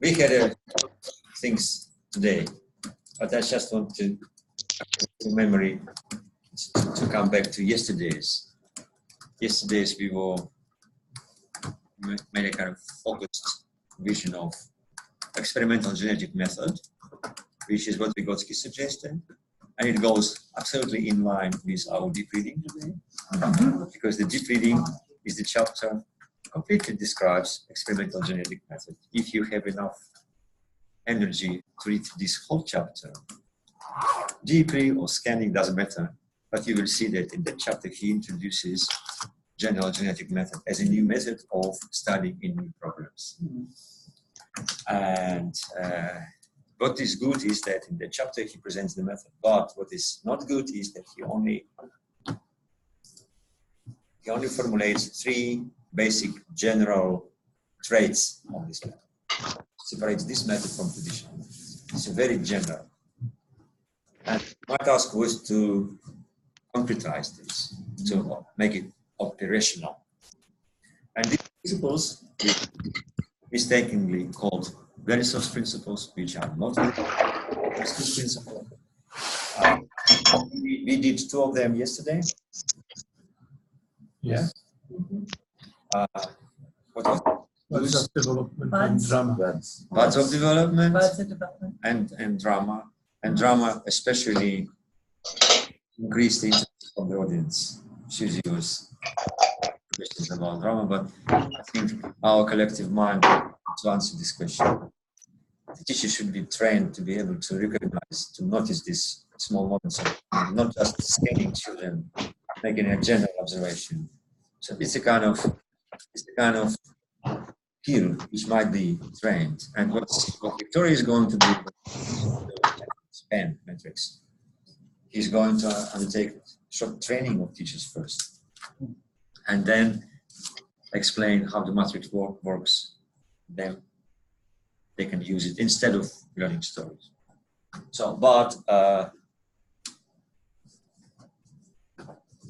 We had things today, but I just want to memory to come back to yesterday's. Yesterday's we were made a kind of focused vision of experimental genetic method, which is what Vygotsky suggested, and it goes absolutely in line with our deep reading today, because the deep reading is the chapter completely describes experimental genetic method. If you have enough energy to read this whole chapter, deeply or scanning doesn't matter, but you will see that in the chapter he introduces general genetic method as a new method of studying in new problems. And what is good is that in the chapter he presents the method, but what is not good is that he only formulates three basic general traits of this method. Separates this method from traditional methods. It's very general. And my task was to concretize this, to make it operational. And these principles mistakenly called Veresov's principles, which are not Veresov's principles. We did two of them yesterday. Yeah. What was it? Buds of development and drama. Buds of development, Buds of development. and drama. And drama especially increased the interest of the audience. Susie was questions about drama, but I think our collective mind to answer this question. The teacher should be trained to be able to recognize, to notice these small moments of not just scanning children, making a general observation. So it's a kind of skill which might be trained. And what Victoria is going to do, span metrics, he's going to undertake short training of teachers first, and then explain how the matrix works. Then they can use it instead of learning stories. So, but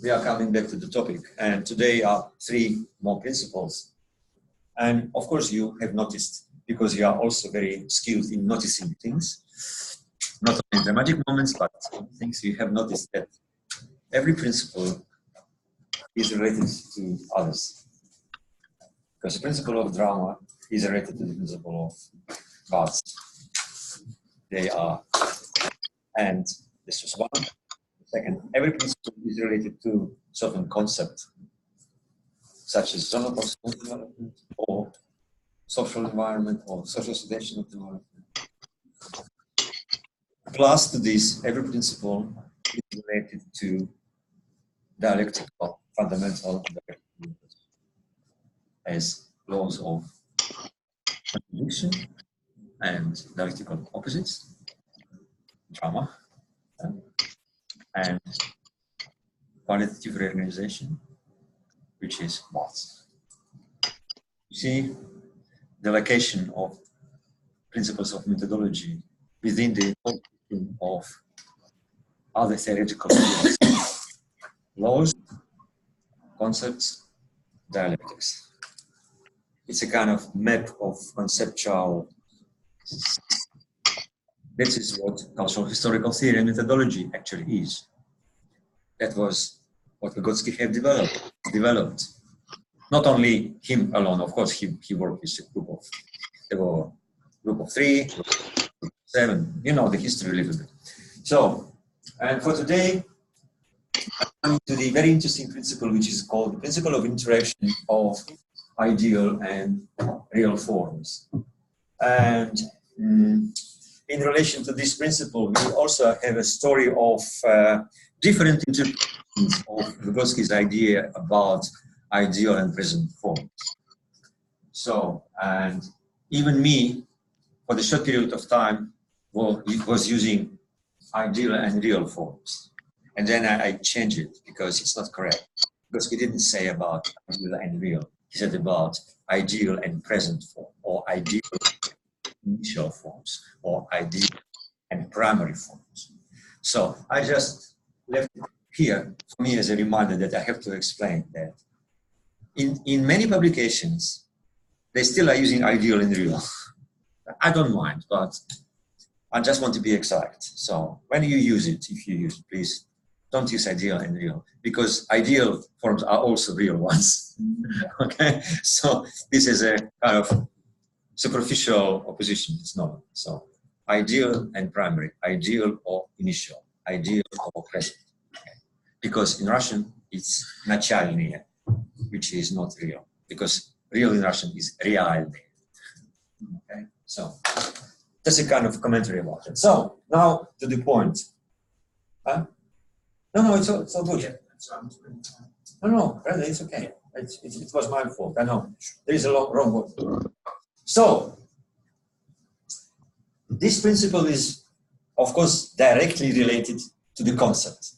we are coming back to the topic, and today are three more principles. And of course, you have noticed, because you are also very skilled in noticing things, not only dramatic moments, but things you have noticed that every principle is related to others. Because the principle of drama is related to the principle of gods. They are, and this was one. Second, every principle is related to certain concept, such as zonal proximal development, or social environment, or social sedation of development. Plus to this, every principle is related to dialectical, fundamental dialectical as laws of contradiction and dialectical opposites, drama, and qualitative reorganization, which is bots. You see the location of principles of methodology within the of other theoretical fields, laws, concepts, dialectics. It's a kind of map of conceptual. This is what cultural historical theory and methodology actually is. That was what Vygotsky have developed. Not only him alone, of course, he worked with a group of, there were a group of 3, group of 7, you know the history a little bit. So, and for today, I'm coming to the very interesting principle, which is called the principle of interaction of ideal and real forms. And in relation to this principle, we also have a story of different interpretations of Vygotsky's idea about ideal and present forms. So, and even me, for the short period of time, was using ideal and real forms. And then I changed it because it's not correct. Vygotsky didn't say about ideal and real. He said about ideal and present form, or ideal initial forms, or ideal and primary forms. So I just left it here for me as a reminder that I have to explain that in many publications, they still are using ideal and real. I don't mind, but I just want to be exact. So when you use it, if you use it, please don't use ideal and real, because ideal forms are also real ones. Okay, so this is a kind of superficial opposition. It's not. So ideal and primary, ideal or initial, ideal or present. Okay. Because in Russian it's начальные, which is not real, because real in Russian is реальные. Okay, so that's a kind of commentary about it. So now to the point. Huh? No, it's all good. Yeah. No, really, it's okay. It was my fault. I know there is a wrong word. So this principle is, of course, directly related to the concept,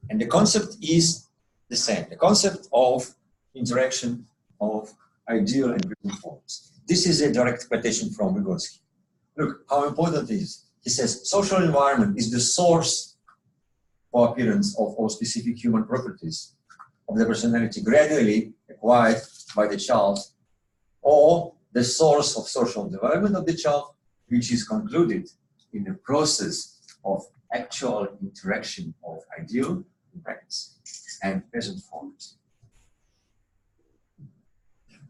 and the concept is the same. The concept of interaction of ideal and real forms. This is a direct quotation from Vygotsky. Look how important it is. He says social environment is the source or appearance of all specific human properties of the personality gradually acquired by the child, or the source of social development of the child, which is concluded in the process of actual interaction of ideal and present forms.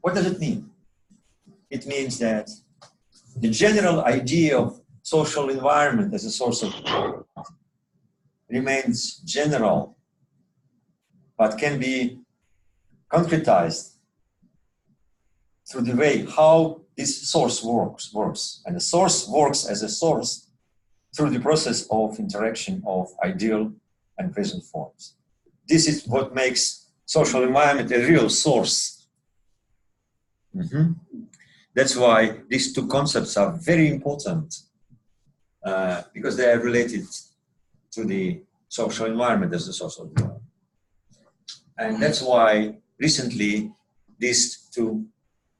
What does it mean? It means that the general idea of social environment as a source of remains general, but can be concretized through the way how this source works. And the source works as a source through the process of interaction of ideal and present forms. This is what makes social environment a real source. That's why these two concepts are very important, because they are related to the social environment as a source of development. And that's why recently these two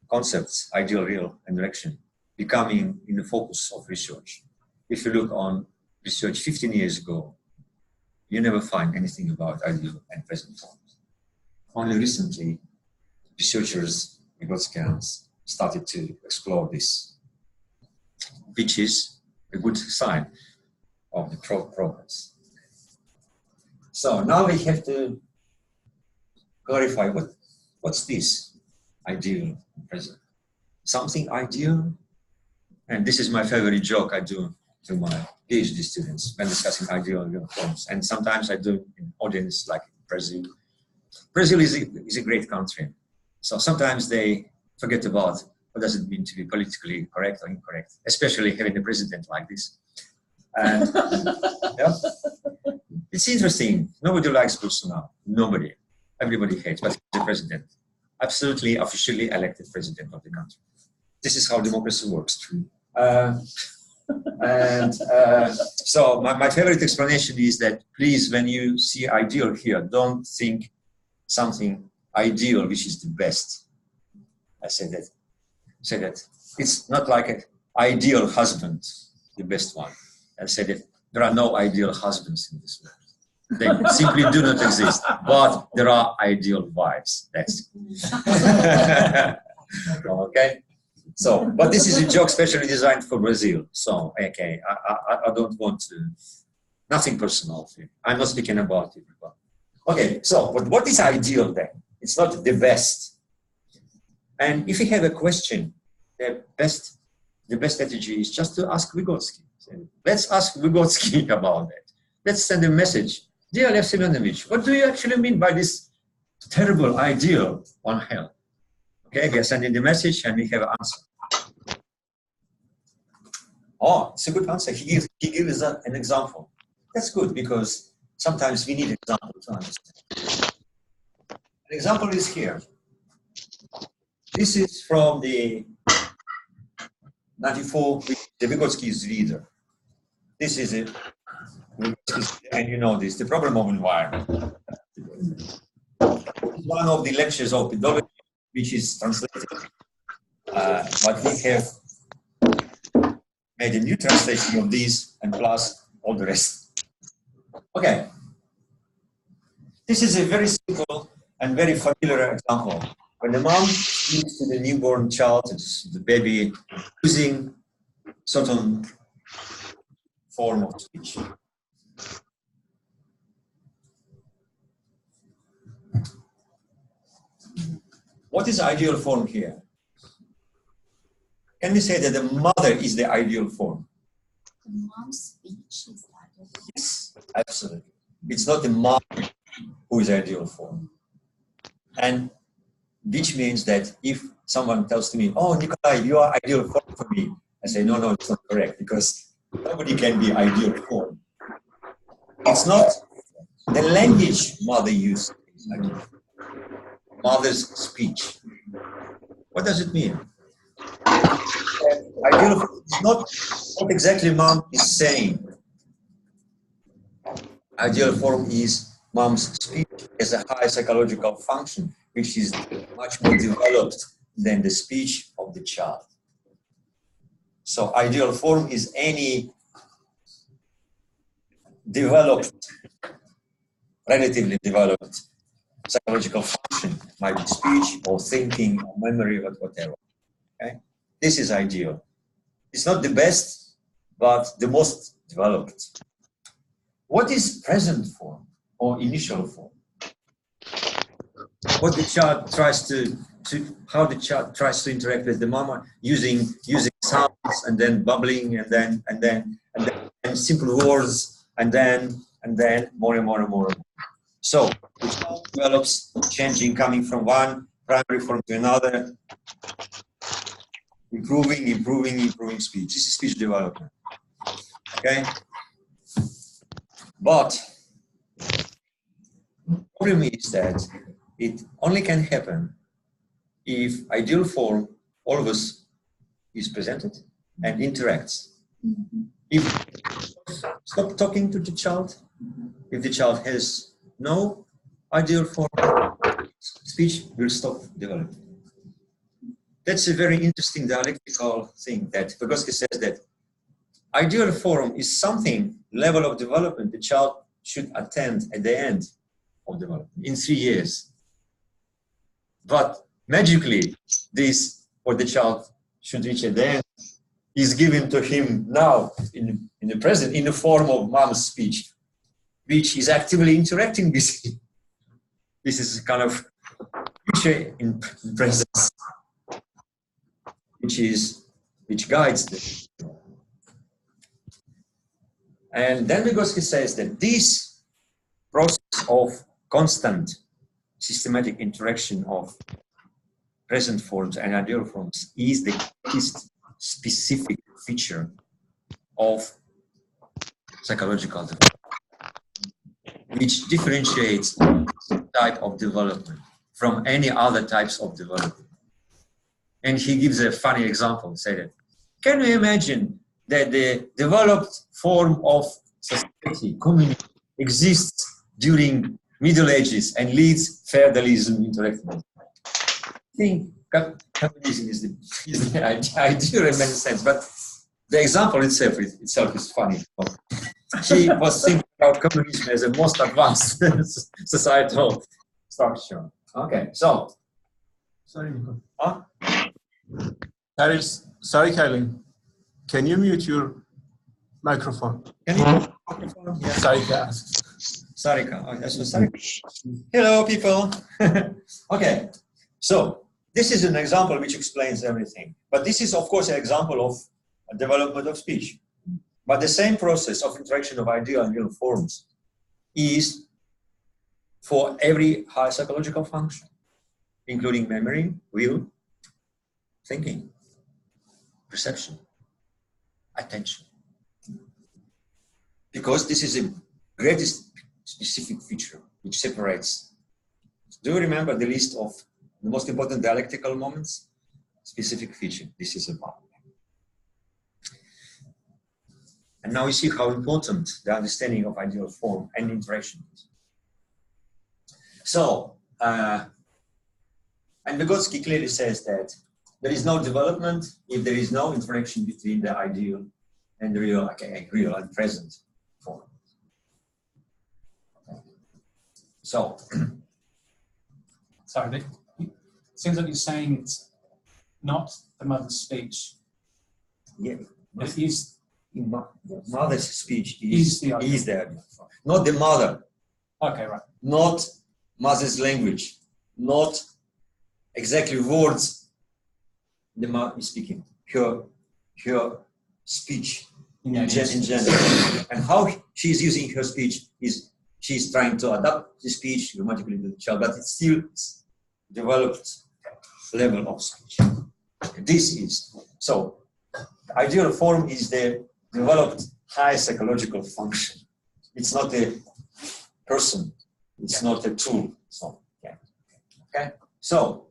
concepts, ideal, real, and direction, becoming in the focus of research. If you look on research 15 years ago, you never find anything about ideal and present forms. Only recently, researchers, Vygotskians, started to explore this, which is a good sign of the progress. So now we have to clarify what's this ideal and present. Something ideal, and this is my favorite joke I do to my PhD students when discussing ideal and real forms. And sometimes I do in audience like Brazil. Brazil is a great country. So sometimes they forget about what does it mean to be politically correct or incorrect, especially having a president like this. And yeah, it's interesting. Nobody likes Bolsonaro. Nobody. Everybody hates, but he's the president. Absolutely officially elected president of the country. This is how democracy works. So my favorite explanation is that please, when you see ideal here, don't think something ideal which is the best. I say that it's not like an ideal husband, the best one. I say that there are no ideal husbands in this world. They simply do not exist. But there are ideal wives. That's okay. So, but this is a joke specially designed for Brazil. So, okay, I don't want to, nothing personal here. I'm not speaking about it. Okay, so but what is ideal then? It's not the best. And if you have a question, the best strategy is just to ask Vygotsky. Let's ask Vygotsky about that. Let's send a message. Dear Lev Semyonovich, what do you actually mean by this terrible ideal on hell? Okay, we are sending the message and we have an answer. Oh, it's a good answer. He gives us an example. That's good because sometimes we need an example to understand. An example is here. This is from the 94, the Vygotsky's reader. This is it. And you know this, the problem of environment. One of the lectures of pedagogy, which is translated, but we have made a new translation of these and plus all the rest. Okay. This is a very simple and very familiar example. When the mom speaks to the newborn child, the baby, using certain form of speech. What is ideal form here? Can we say that the mother is the ideal form? The mom's speech is the ideal form. Yes, absolutely. It's not the mom who is ideal form. And which means that if someone tells to me, oh, Nikolai, you are ideal form for me, I say, no, no, it's not correct, because nobody can be ideal form. It's not the language mother uses. Mother's speech. What does it mean? Ideal form is not what exactly mom is saying. Ideal form is mom's speech as a high psychological function, which is much more developed than the speech of the child. So ideal form is any developed, relatively developed psychological function, might be speech or thinking or memory or whatever. Okay? This is ideal. It's not the best, but the most developed. What is present form or initial form? What the child tries to how the child tries to interact with the mama using sounds and then bubbling and then simple words and then more and more and more. So the child develops changing, coming from one primary form to another, improving speech. This is speech development. Okay? But the problem is that it only can happen if ideal form always is presented and interacts. If stop talking to the child, if the child has no ideal form, speech will stop developing. That's a very interesting dialectical thing that Vygotsky says that ideal form is something, level of development the child should attain at the end of development, in 3 years. But magically, this, what the child should reach at the end, is given to him now, in the present, in the form of mom's speech, which is actively interacting with him. This is kind of future in presence, which guides them. And then Vygotsky says that this process of constant systematic interaction of present forms and ideal forms is the greatest specific feature of psychological development, which differentiates this type of development from any other types of development. And he gives a funny example, say that, can you imagine that the developed form of society, community, exists during Middle Ages and leads feudalism into recognition? I think communism is the ideal in many sense, but the example itself is funny. He was thinking about communism as the most advanced societal structure. Okay, so. Sorry, Nico. Huh? Sorry, Kylie. Can you mute your microphone? Can you mute your microphone? Yeah. Sarika asks. Sarika. Oh, that's Sarika. Hello, people. Okay, so this is an example which explains everything. But this is, of course, an example of a development of speech. But the same process of interaction of ideal and real forms is for every high psychological function, including memory, will, thinking, perception, attention. Because this is the greatest specific feature which separates. Do you remember the list of the most important dialectical moments? Specific feature, this is about. And now you see how important the understanding of ideal form and interaction is. So, and Vygotsky clearly says that there is no development if there is no interaction between the ideal and the real, real and present form. Okay. So, sorry, it seems like you're saying it's not the mother's speech. Yeah. But is the mother's speech is the ideal form, not the mother. Okay, right. Not mother's language, not exactly words the mother is speaking. Her speech in general, and how she is using her speech is she's trying to adapt the speech grammatically to the child, but it's still developed level of speech. This is so. The ideal form is the developed high psychological function. It's not a person. It's not a tool. So, yeah. Okay. So,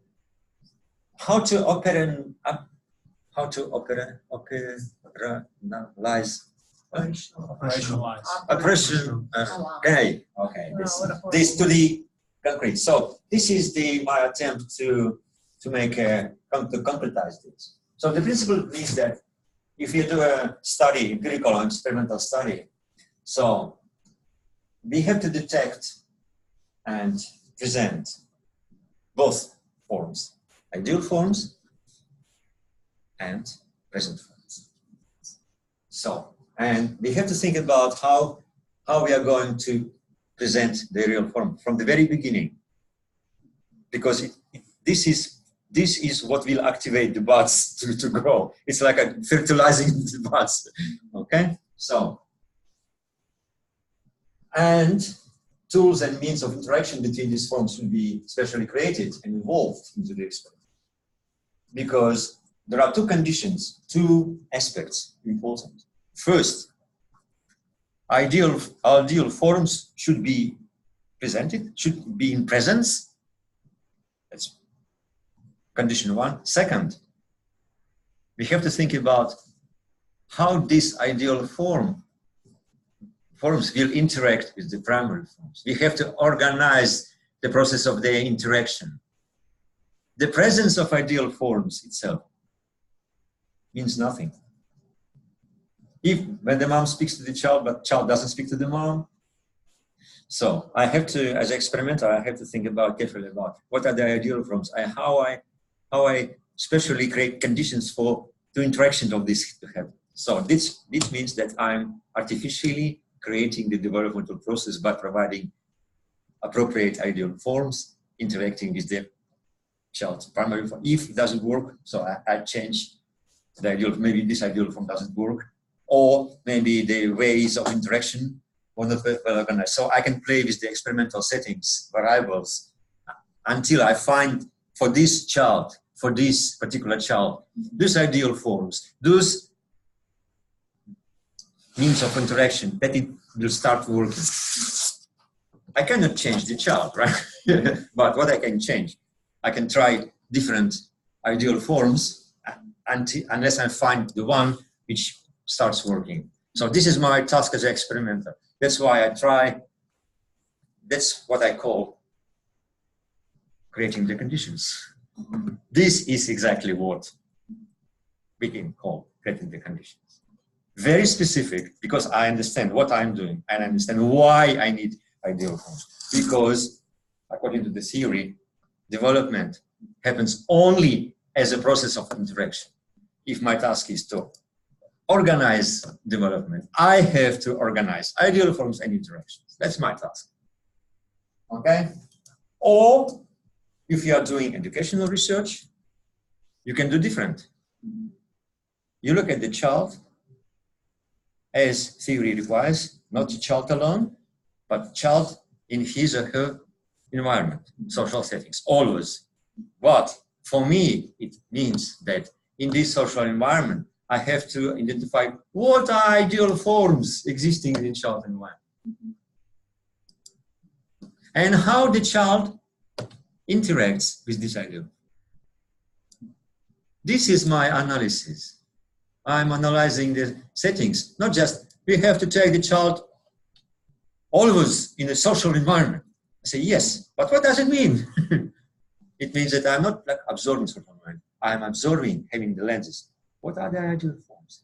how to operationalize operation. Okay. Okay. This to the concrete. So, this is my attempt to make to concretize this. So, the principle means that if you do a study, empirical or experimental study, so we have to detect and present both forms, ideal forms and present forms. So, and we have to think about how we are going to present the real form from the very beginning, because this is what will activate the buds to grow. It's like a fertilizing the buds. Okay, so and tools and means of interaction between these forms will be specially created and involved into the experiment, because there are two conditions, two aspects important. First, ideal forms should be presented, should be in presence. That's condition one. Second, we have to think about how this ideal forms will interact with the primary forms. We have to organize the process of their interaction. The presence of ideal forms itself means nothing. When the mom speaks to the child, but child doesn't speak to the mom, so I have to, as an experimenter, I have to think carefully about what are the ideal forms and how I specially create conditions for the interaction of this to happen. So this means that I'm artificially creating the developmental process by providing appropriate ideal forms, interacting with the child's primary form. If it doesn't work, so I change the ideal, maybe this ideal form doesn't work, or maybe the ways of interaction were not well organized. So I can play with the experimental settings, variables, until I find for this child, for this particular child, these ideal forms, those means of interaction, that it will start working. I cannot change the child, right? But what I can change, I can try different ideal forms unless I find the one which starts working. So this is my task as an experimenter. That's why I try, that's what I call creating the conditions. This is exactly what we can call creating the conditions. Very specific, because I understand what I'm doing and I understand why I need ideal forms. Because according to the theory, development happens only as a process of interaction. If my task is to organize development, I have to organize ideal forms and interactions. That's my task. Okay? Or if you are doing educational research, you can do different. You look at the child as theory requires, not the child alone, but child in his or her environment, social settings, always. But for me, it means that in this social environment, I have to identify what are ideal forms existing in the child environment. And how the child interacts with this ideal. This is my analysis. I'm analyzing the settings, not just we have to take the child always in a social environment. I say, yes, but what does it mean? It means that I'm not like absorbing social environment. I'm absorbing, having the lenses. What are the ideal forms?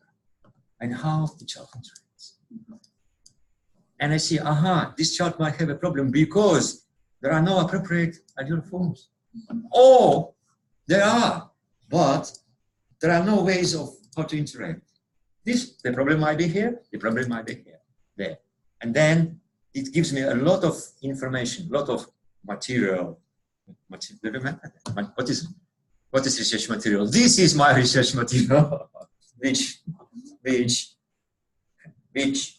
And how the child interacts. And I see, this child might have a problem because there are no appropriate ideal forms. Or there are, but there are no ways of how to interact. the problem might be here, the problem might be here, there. And then it gives me a lot of information, a lot of material. What is research material? This is my research material, which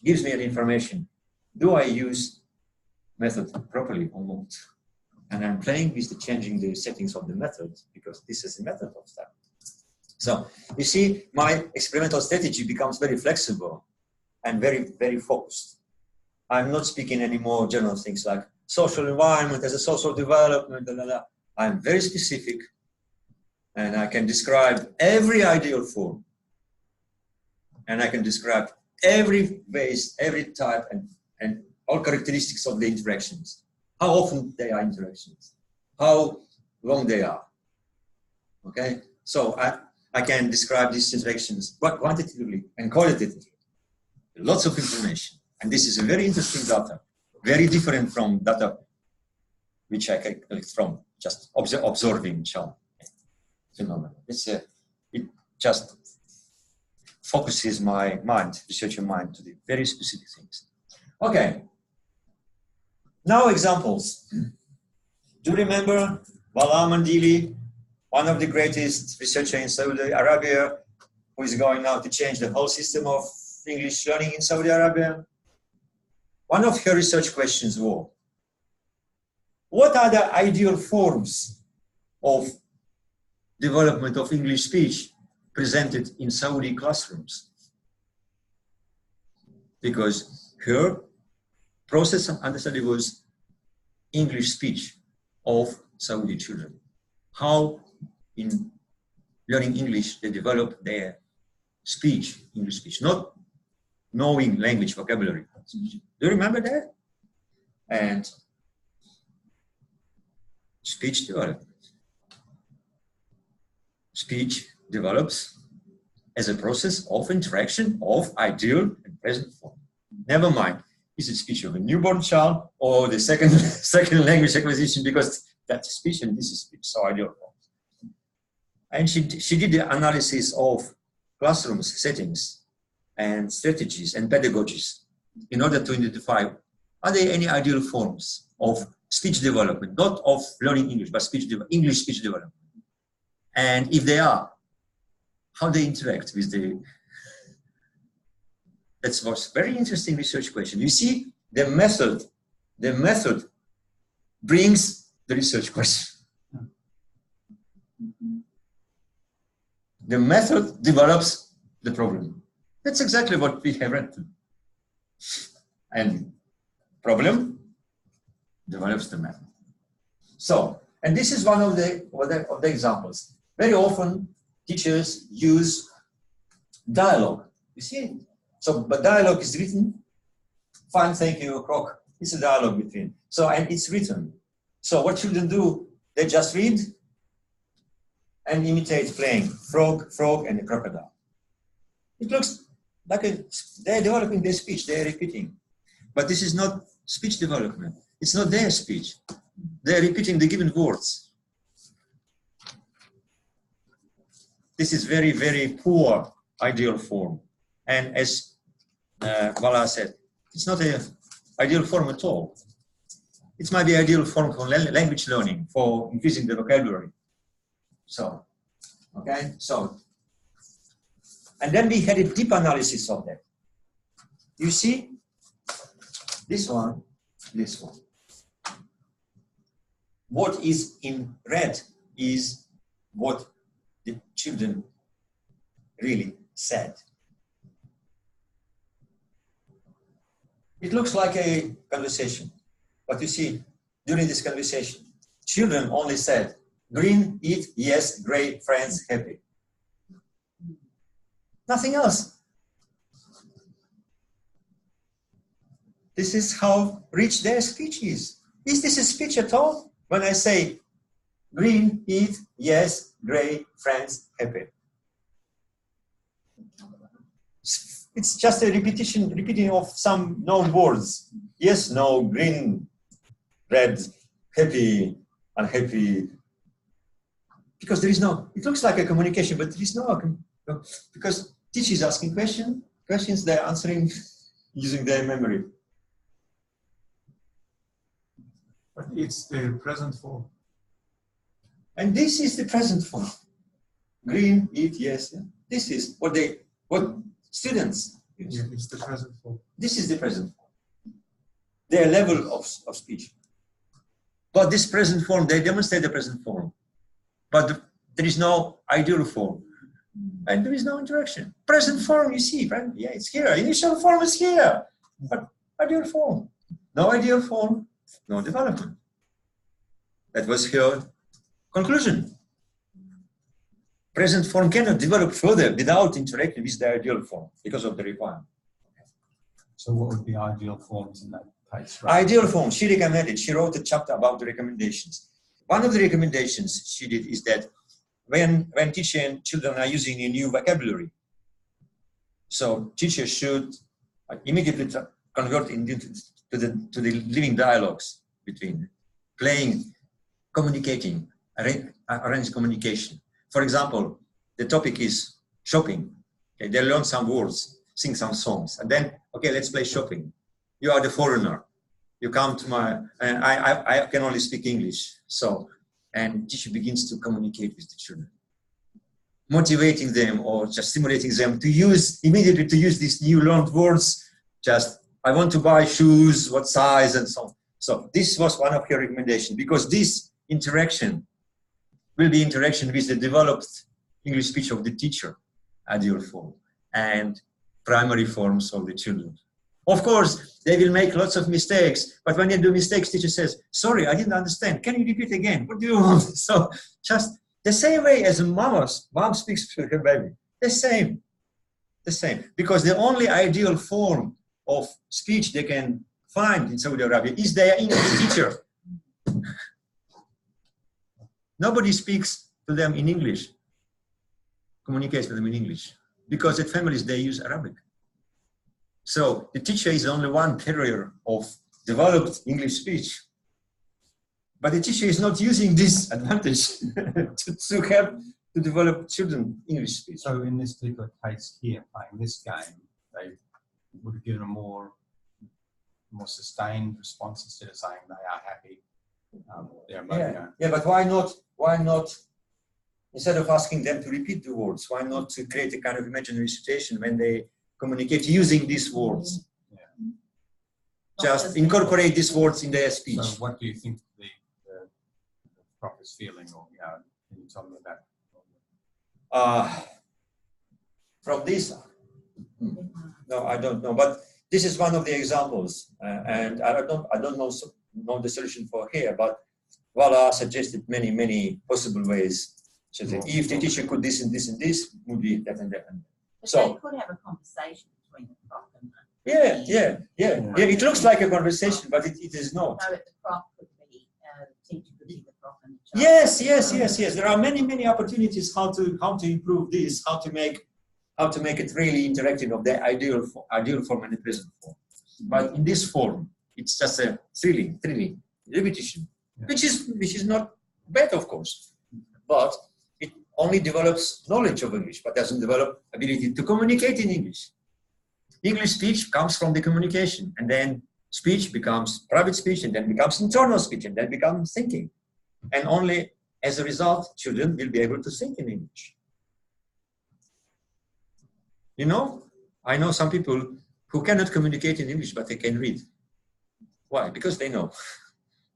gives me an information. Do I use method properly or not? And I'm playing with the changing the settings of the method because this is a method of that. So you see, my experimental strategy becomes very flexible and very, very focused. I'm not speaking anymore general things like social environment as a social development, blah, blah, blah. I'm very specific and I can describe every ideal form. And I can describe every base, every type and all characteristics of the interactions. How often they are interactions, how long they are, okay? So I can describe these interactions quantitatively and qualitatively. Lots of information. And this is a very interesting data, very different from data which I can collect from just observing phenomena. It just focuses my mind, researcher mind, to the very specific things. Okay. Now examples. Do you remember Bala Mandili, one of the greatest researchers in Saudi Arabia, who is going now to change the whole system of English learning in Saudi Arabia? One of her research questions was, what are the ideal forms of development of English speech presented in Saudi classrooms? Because her process of understanding was English speech of Saudi children. How in learning English they develop their speech, English speech, not knowing language vocabulary. Do you remember that? And speech development. Speech develops as a process of interaction of ideal and present form. Never mind, is it speech of a newborn child or the second language acquisition, because that's speech and this is speech, so ideal form. And she did the analysis of classrooms, settings, and strategies and pedagogies in order to identify, are there any ideal forms of speech development, not of learning English, but English speech development. And if they are, how they interact with the... That was a very interesting research question. You see, the method brings the research question. The method develops the problem. That's exactly what we have read. And problem develops the method. So, and this is one of the examples. Very often, teachers use dialogue. You see? So, but dialogue is written. Fine, thank you, Croc. It's a dialogue between. So, and it's written. So, what children do? They just read and imitate playing frog, and a crocodile. It looks like they're developing their speech. They're repeating, but this is not speech development. It's not their speech. They're repeating the given words. This is very, very poor ideal form. And as Vala said, it's not an ideal form at all. It might be an ideal form for language learning, for increasing the vocabulary. So, okay, so, and then we had a deep analysis of that. You see, this one. What is in red is what the children really said. It looks like a conversation, but you see, during this conversation, children only said, green, eat, yes, gray, friends, happy. Nothing else. This is how rich their speech is. Is this a speech at all? When I say, green, eat, yes, gray, friends, happy. It's just a repeating of some known words. Yes, no, green, red, happy, unhappy. Because there is no, it looks like a communication, but there is no, because Teacher is asking questions, they're answering using their memory. But it's the present form. And this is the present form. Green, eat, yes. Yeah. This is what students use. Yeah, it's the present form. This is the present form. Their level of speech. But this present form, they demonstrate the present form. But there is no ideal form. And there is no interaction. Present form, you see, right? Yeah, it's here. Initial form is here. But ideal form. No ideal form, no development. That was her conclusion. Present form cannot develop further without interacting with the ideal form because of the requirement. So what would be ideal forms in that case? Right? Ideal form, she recommended, she wrote a chapter about the recommendations. One of the recommendations she did is that when teacher and children are using a new vocabulary, so teachers should immediately convert into to the living dialogues between playing, communicating, arrange communication. For example, the topic is shopping. Okay, they learn some words, sing some songs, and then, okay, let's play shopping. You are the foreigner. You come to my, and I can only speak English. So, and teacher begins to communicate with the children, motivating them or just stimulating them to immediately use these new learned words. Just, I want to buy shoes, what size, and so on. So this was one of her recommendations, because this interaction will be interaction with the developed English speech of the teacher, ideal form, and primary forms of the children. Of course, they will make lots of mistakes, but when they do mistakes, teacher says, sorry, I didn't understand. Can you repeat again? What do you want? So just the same way as a mom speaks to her baby, the same. Because the only ideal form of speech they can find in Saudi Arabia is their English teacher. Nobody speaks to them in English, communicates with them in English, because at families they use Arabic. So the teacher is only one carrier of developed English speech. But the teacher is not using this advantage to help to develop children English speech. So in this particular case here, playing this game, they would have given a more sustained response instead of saying they are happy. Yeah, but why not, instead of asking them to repeat the words, why not to create a kind of imaginary situation when they communicate using these words? Yeah. Just incorporate these words in their speech. So what do you think the prof is feeling, or can you tell me that? From this, no, I don't know, but this is one of the examples, and I don't know the solution for here, but Vala suggested many possible ways. So that if the teacher could this and this and this, would be that and that. But so they could have a conversation between the prof and yeah. It looks like a conversation, but it is not. No, but the prof could be the teacher could be the prof and the child. Yes. There are many opportunities how to improve this, how to make it really interactive of the ideal form and the present form. But in this form, it's just a thrilling repetition, which is not bad, of course, but it only develops knowledge of English, but doesn't develop ability to communicate in English. English speech comes from the communication, and then speech becomes private speech, and then becomes internal speech, and then becomes thinking. And only as a result, children will be able to think in English. You know, I know some people who cannot communicate in English, but they can read. Why? Because they know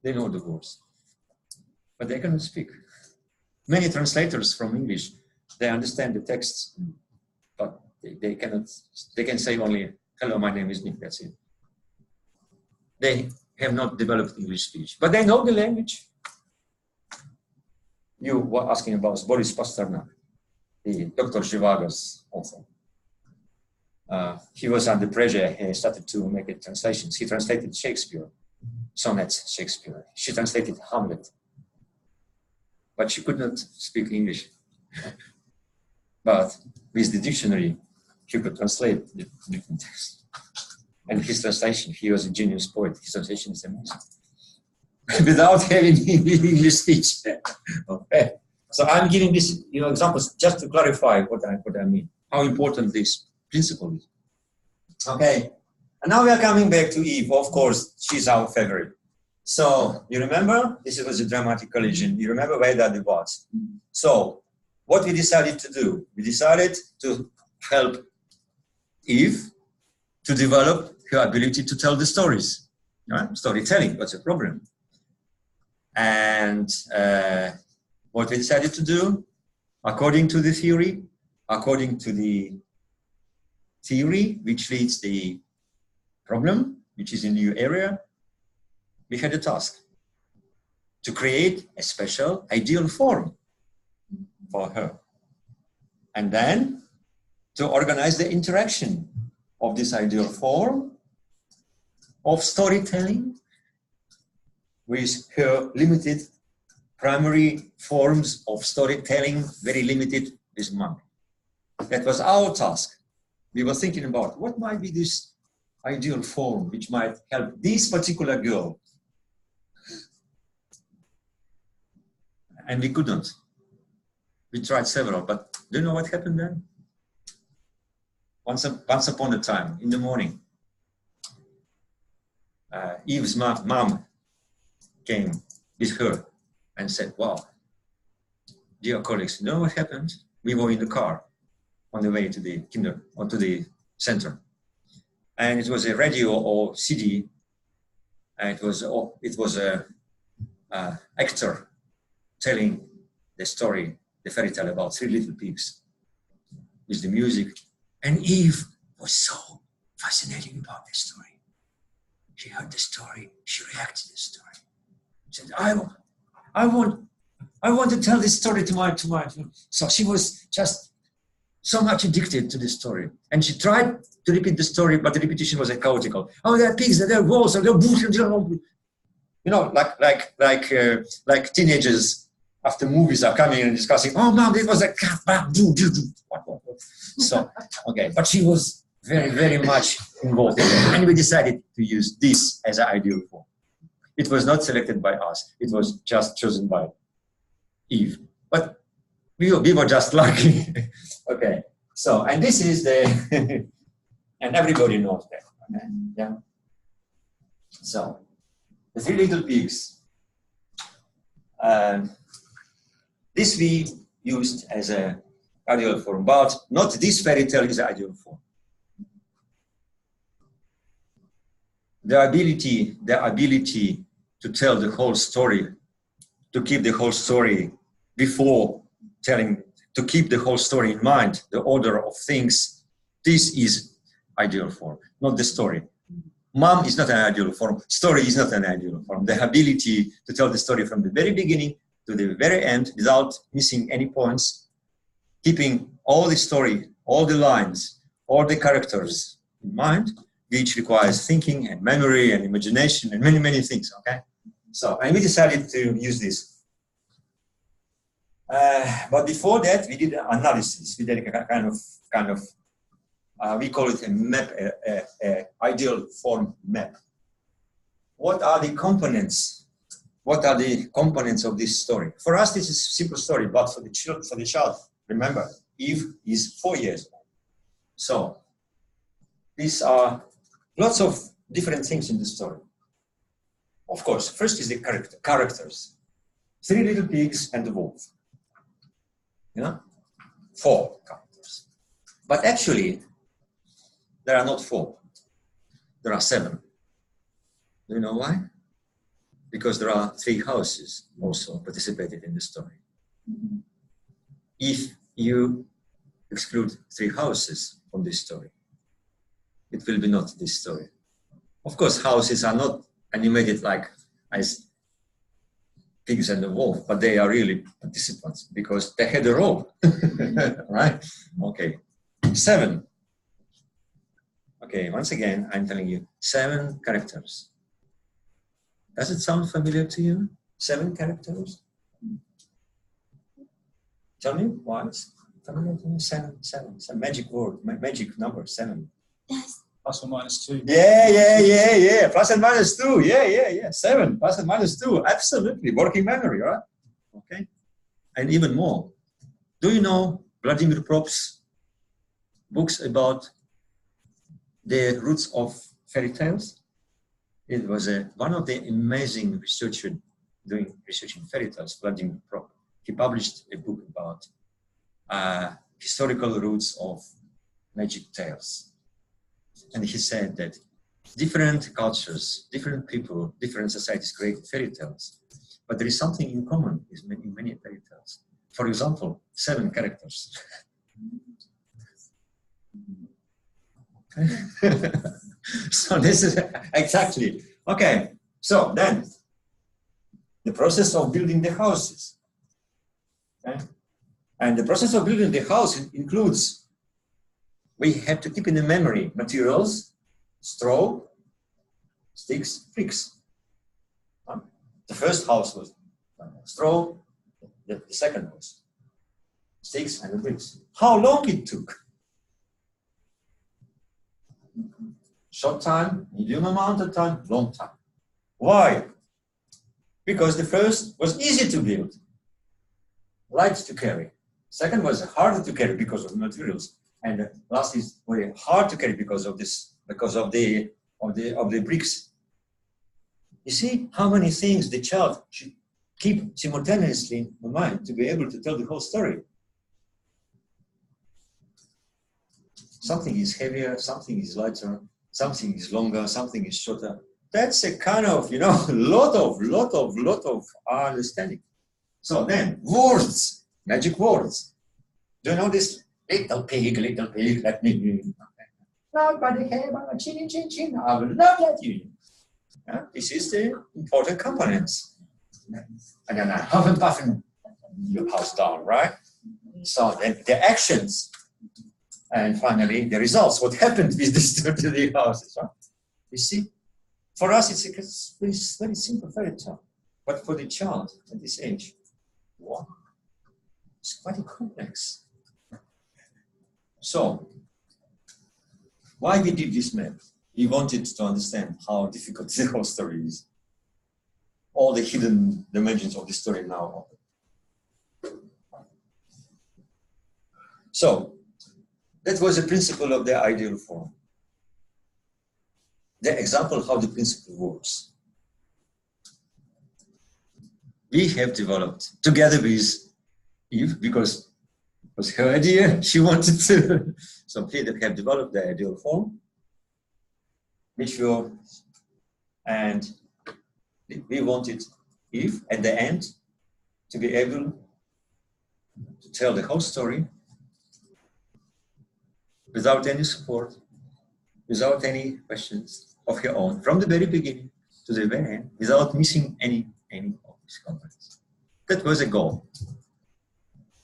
the words, but they cannot speak. Many translators from English, they understand the texts, but they cannot, they can say only, hello, my name is Nick, that's it. They have not developed English speech, but they know the language. You were asking about Boris Pasternak, the Dr. Zhivago's author. He was under pressure. He started to make translations. He translated Shakespeare, sonnets Shakespeare. She translated Hamlet, but she could not speak English. But with the dictionary, he could translate the different texts. And his translation, he was a genius poet. His translation is amazing. Without having English speech. Okay. So I'm giving these examples just to clarify what I mean. how important this principle is. Okay, and now we are coming back to Eve. Of course, she's our favorite. So, you remember? This was a dramatic collision. You remember where that was? So, what we decided to do? We decided to help Eve to develop her ability to tell the stories. Right? Storytelling, what's the problem? And what we decided to do, according to the theory, which leads the problem, which is a new area, we had a task to create a special ideal form for her. And then to organize the interaction of this ideal form of storytelling with her limited primary forms of storytelling, very limited with Mom. That was our task. We were thinking about what might be this ideal form which might help this particular girl. And we couldn't. We tried several, but do you know what happened then? Once upon a time, in the morning, Eve's mom came with her and said, wow, dear colleagues, you know what happened? We were in the car on the way to the to the center. And it was a radio or CD, and it was a actor telling the story, the fairy tale about 3 little pigs with the music. And Eve was so fascinating about the story. She heard the story, she reacted to the story. She said, I want to tell this story to my. So she was just so much addicted to this story. And she tried to repeat the story, but the repetition was chaotical. Oh, there are pigs, there are wolves, there are bushes, you know, like teenagers after movies are coming and discussing, oh, Mom, it was a cat, what. So, okay, but she was very, very much involved in it. And we decided to use this as an ideal form. It was not selected by us. It was just chosen by Eve. But we were just lucky. Okay, so, and this is the, and everybody knows that. Okay? Yeah. So, the 3 little pigs. This we used as an ideal form, but not this fairy tale is an ideal form. The ability to tell the whole story, to keep the whole story before telling, to keep the whole story in mind, the order of things, this is ideal form, not the story. Mom is not an ideal form, story is not an ideal form. The ability to tell the story from the very beginning to the very end without missing any points, keeping all the story, all the lines, all the characters in mind, which requires thinking and memory and imagination and many, many things, okay? So, and we decided to use this. But before that, we did an analysis. We did a kind of we call it a map, a ideal form map. What are the components? What are the components of this story? For us, this is a simple story, but for the child, remember, Eve is 4 years old. So, these are lots of different things in the story. Of course, first is the characters. 3 little pigs and the wolf. You know? 4 characters. But actually, there are not 4. There are 7. Do you know why? Because there are 3 houses also participated in the story. If you exclude 3 houses from this story, it will be not this story. Of course, houses are not animated like as pigs and the wolf, but they are really participants because they had a role, right? Okay, 7. Okay, once again, I'm telling you, 7 characters. Does it sound familiar to you? 7 characters? Tell me why it's familiar to you? 7. It's a magic word, magic number, 7. Yes. Plus or minus 2. Yeah. Plus and minus 2. Yeah. 7 plus and minus 2. Absolutely. Working memory, right? Okay. And even more. Do you know Vladimir Prop's books about the roots of fairy tales. It was one of the amazing researchers doing research in fairy tales, Vladimir Prokop. He published a book about historical roots of magic tales. And he said that different cultures, different people, different societies created fairy tales. But there is something in common in many fairy tales. For example, 7 characters. So this is exactly, okay. So then, the process of building the houses. Okay? And the process of building the house includes, we have to keep in the memory materials, straw, sticks, bricks. The first house was straw, the second was sticks and the bricks. How long it took? Short time, medium amount of time, long time. Why? Because the first was easy to build, light to carry. Second was harder to carry because of materials, and the last is very hard to carry because of this, because of the bricks. You see how many things the child should keep simultaneously in the mind to be able to tell the whole story. Something is heavier, something is lighter, something is longer, something is shorter. That's a kind of, lot of understanding. So then, words, magic words. Do you know this? Little pig, let me. Nobody have a chin, chin, chin. I will love that you. This is the important components. And then I huff and puff and your house down, right? So then the actions. And finally, the results. What happened with this to the houses, right? You see? For us, it's a very simple fairy tale. But for the child at this age, wow, it's quite complex. So, why we did this map? We wanted to understand how difficult the whole story is. All the hidden dimensions of the story now. So, that was the principle of the ideal form. The example how the principle works. We have developed together with Eve, because it was her idea, she wanted to. So we have developed the ideal form, which and we wanted Eve at the end to be able to tell the whole story without any support, without any questions of her own, from the very beginning to the very end, without missing any of these components. That was a goal.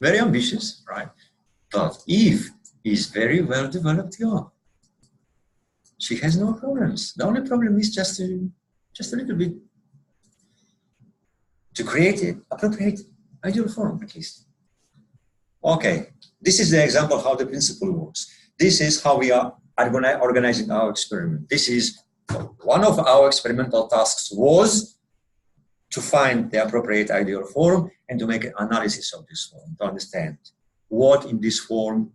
Very ambitious, right? But Eve is very well developed girl. She has no problems. The only problem is just a little bit to create an appropriate ideal form, at least. Okay, this is the example how the principle works. This is how we are organizing our experiment. This is one of our experimental tasks was to find the appropriate ideal form and to make an analysis of this form, to understand what in this form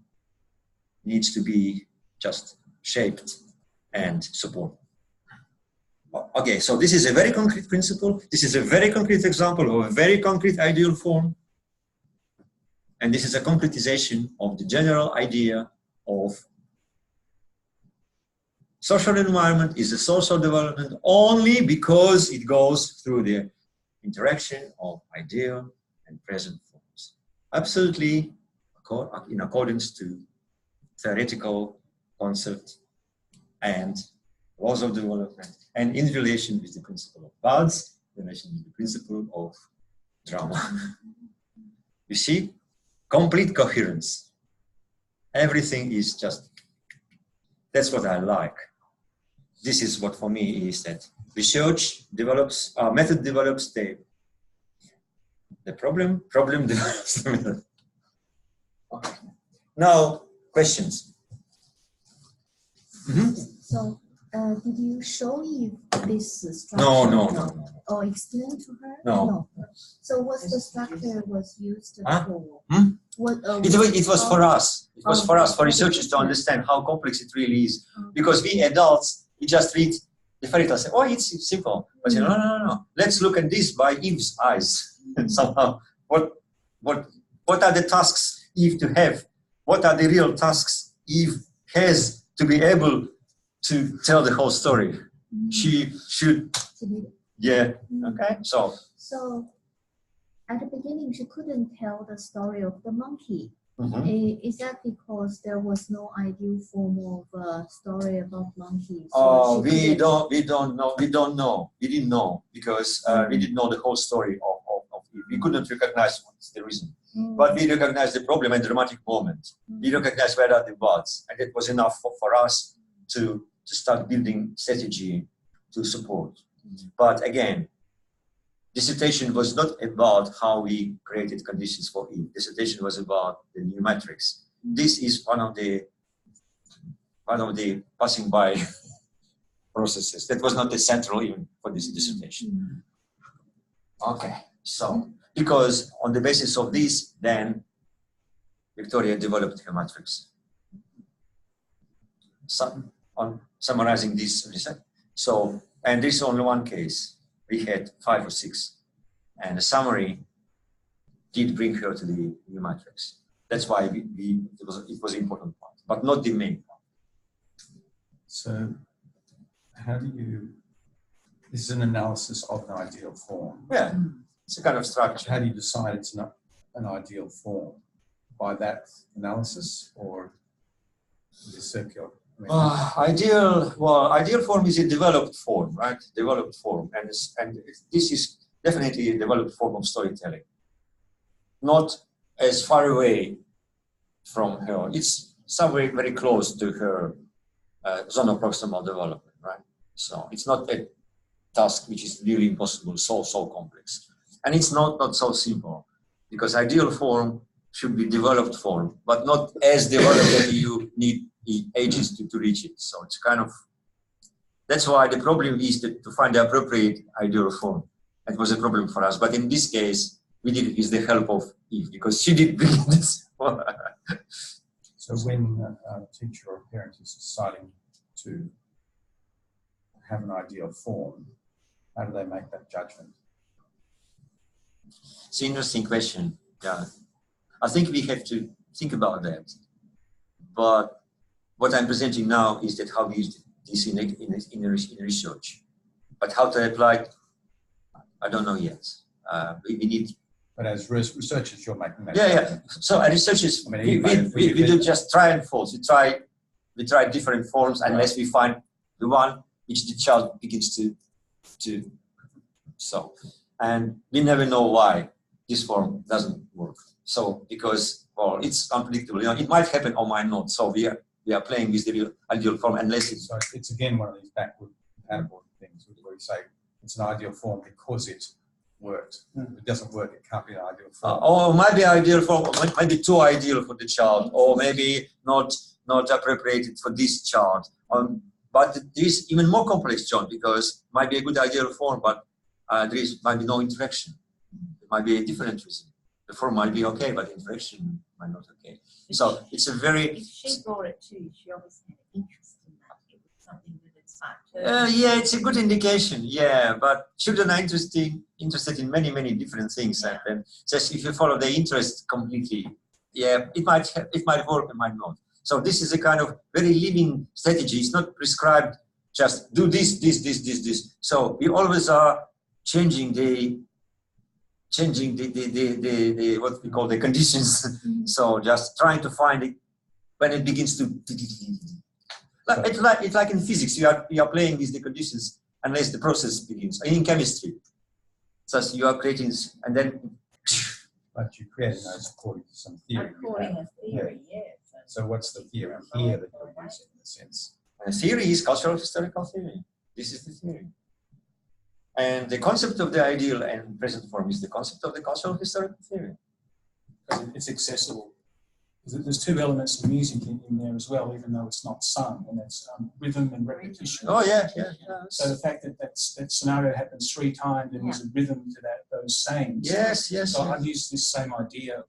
needs to be just shaped and supported. Okay, so this is a very concrete principle. This is a very concrete example of a very concrete ideal form. And this is a concretization of the general idea of social environment is a social development only because it goes through the interaction of ideal and present forms. Absolutely in accordance to theoretical concept and laws of development, and in relation with the principle of buds, in relation with the principle of drama. You see, complete coherence. Everything is just, that's what I like. This is what for me is that research develops, method develops the problem develops the method. Okay. Now, questions. Mm-hmm. So, did you show Eve this structure? No. Or explain to her? No. So, what's the structure was used Huh? for? What, It was for us. It was for us, for researchers to understand how complex it really is. Because we adults, we just read the fairy tale, say, oh, it's simple. But no. Let's look at this by Eve's eyes. And somehow, what are the tasks Eve to have? What are the real tasks Eve has to be able to tell the whole story? She should, yeah, okay, so. So, at the beginning, she couldn't tell the story of the monkey. Is that because there was no ideal form of a story about monkeys? Oh, we don't know. We didn't know because we didn't know the whole story of Eve. We couldn't recognize what's the reason. But we recognized the problem and dramatic moment. We recognized where are the gods, and it was enough for us to start building strategy to support. But again, dissertation was not about how we created conditions for Eve. Dissertation was about the new matrix. This is one of the passing by processes. That was not the central even for this dissertation. Okay, so because on the basis of this, then Victoria developed her matrix. On summarizing this research. So, and this is only one case. We had 5 or 6, and the summary did bring her to the new matrix. That's why it was an important part, but not the main part. So, how do you? This is an analysis of an ideal form. Yeah, it's a kind of structure. How do you decide it's not an ideal form? By that analysis, or is it circular? Ideal form is a developed form, right? Developed form, and this is definitely a developed form of storytelling. Not as far away from her. It's somewhere very close to her zone of proximal development, right? So it's not a task which is really impossible, so complex, and it's not so simple, because ideal form should be developed form, but not as developed that you need ages to reach it. So it's kind of, that's why the problem is to find the appropriate ideal form. It was a problem for us, but in this case, we did it with the help of Eve, because she did bring this. So when a teacher or a parent is deciding to have an ideal form, how do they make that judgment? It's an interesting question. Yeah, I think we have to think about that. But what I'm presenting now is that how we use this in research. But how to apply it, I don't know yet. We need. But as researchers, you're making that. Yeah. So as researchers, we do just try and false. We try different forms unless we find the one which the child begins to so. And we never know why this form doesn't work. So because, well, it's unpredictable. It might happen or might not. So we are playing with the real ideal form unless it's. So it's again one of these backward compatible things where you say it's an ideal form because it worked. If it doesn't work, it can't be an ideal form. Or might be ideal form, might be too ideal for the child, or maybe not appropriated for this child. But this is even more complex, John, because it might be a good ideal form, but might be no interaction. It might be a different reason. The form might be okay, but interaction might not okay. So it's a very. If she brought it too, she obviously had an interest in that. It was something that had sparked her. Yeah, it's a good indication. Yeah, but children are interested in many different things, and just if you follow their interest completely, yeah, it might work, it might not. So this is a kind of very living strategy. It's not prescribed. Just do this. So we always are changing the what we call the conditions. So just trying to find it when it begins to. It's like in physics. You are playing with the conditions unless the process begins. In chemistry, so you are creating this, and then. But you're creating those according to some theory. According to theory, yes. So what's the theory here that you're using in a sense? Theory is cultural historical theory. This is the theory. And the concept of the ideal and present form is the concept of the cultural historical theory. It's accessible. There's two elements of music in there as well, even though it's not sung, and that's rhythm and repetition. Oh, yeah. So the fact that scenario happens 3 times and there's a rhythm to those sayings. Yes. So I've used this same idea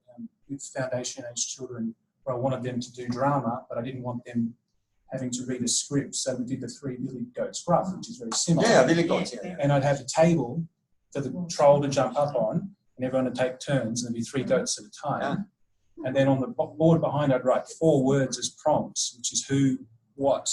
with foundation age children where I wanted them to do drama, but I didn't want them having to read a script. So we did the 3 Billy Goats Gruff, which is very similar. Yeah, Billy Goats. Yeah. And I'd have a table for the troll to jump up on, and everyone would take turns, and there'd be 3 goats at a time. Yeah. And then on the board behind, I'd write 4 words as prompts, which is who, what,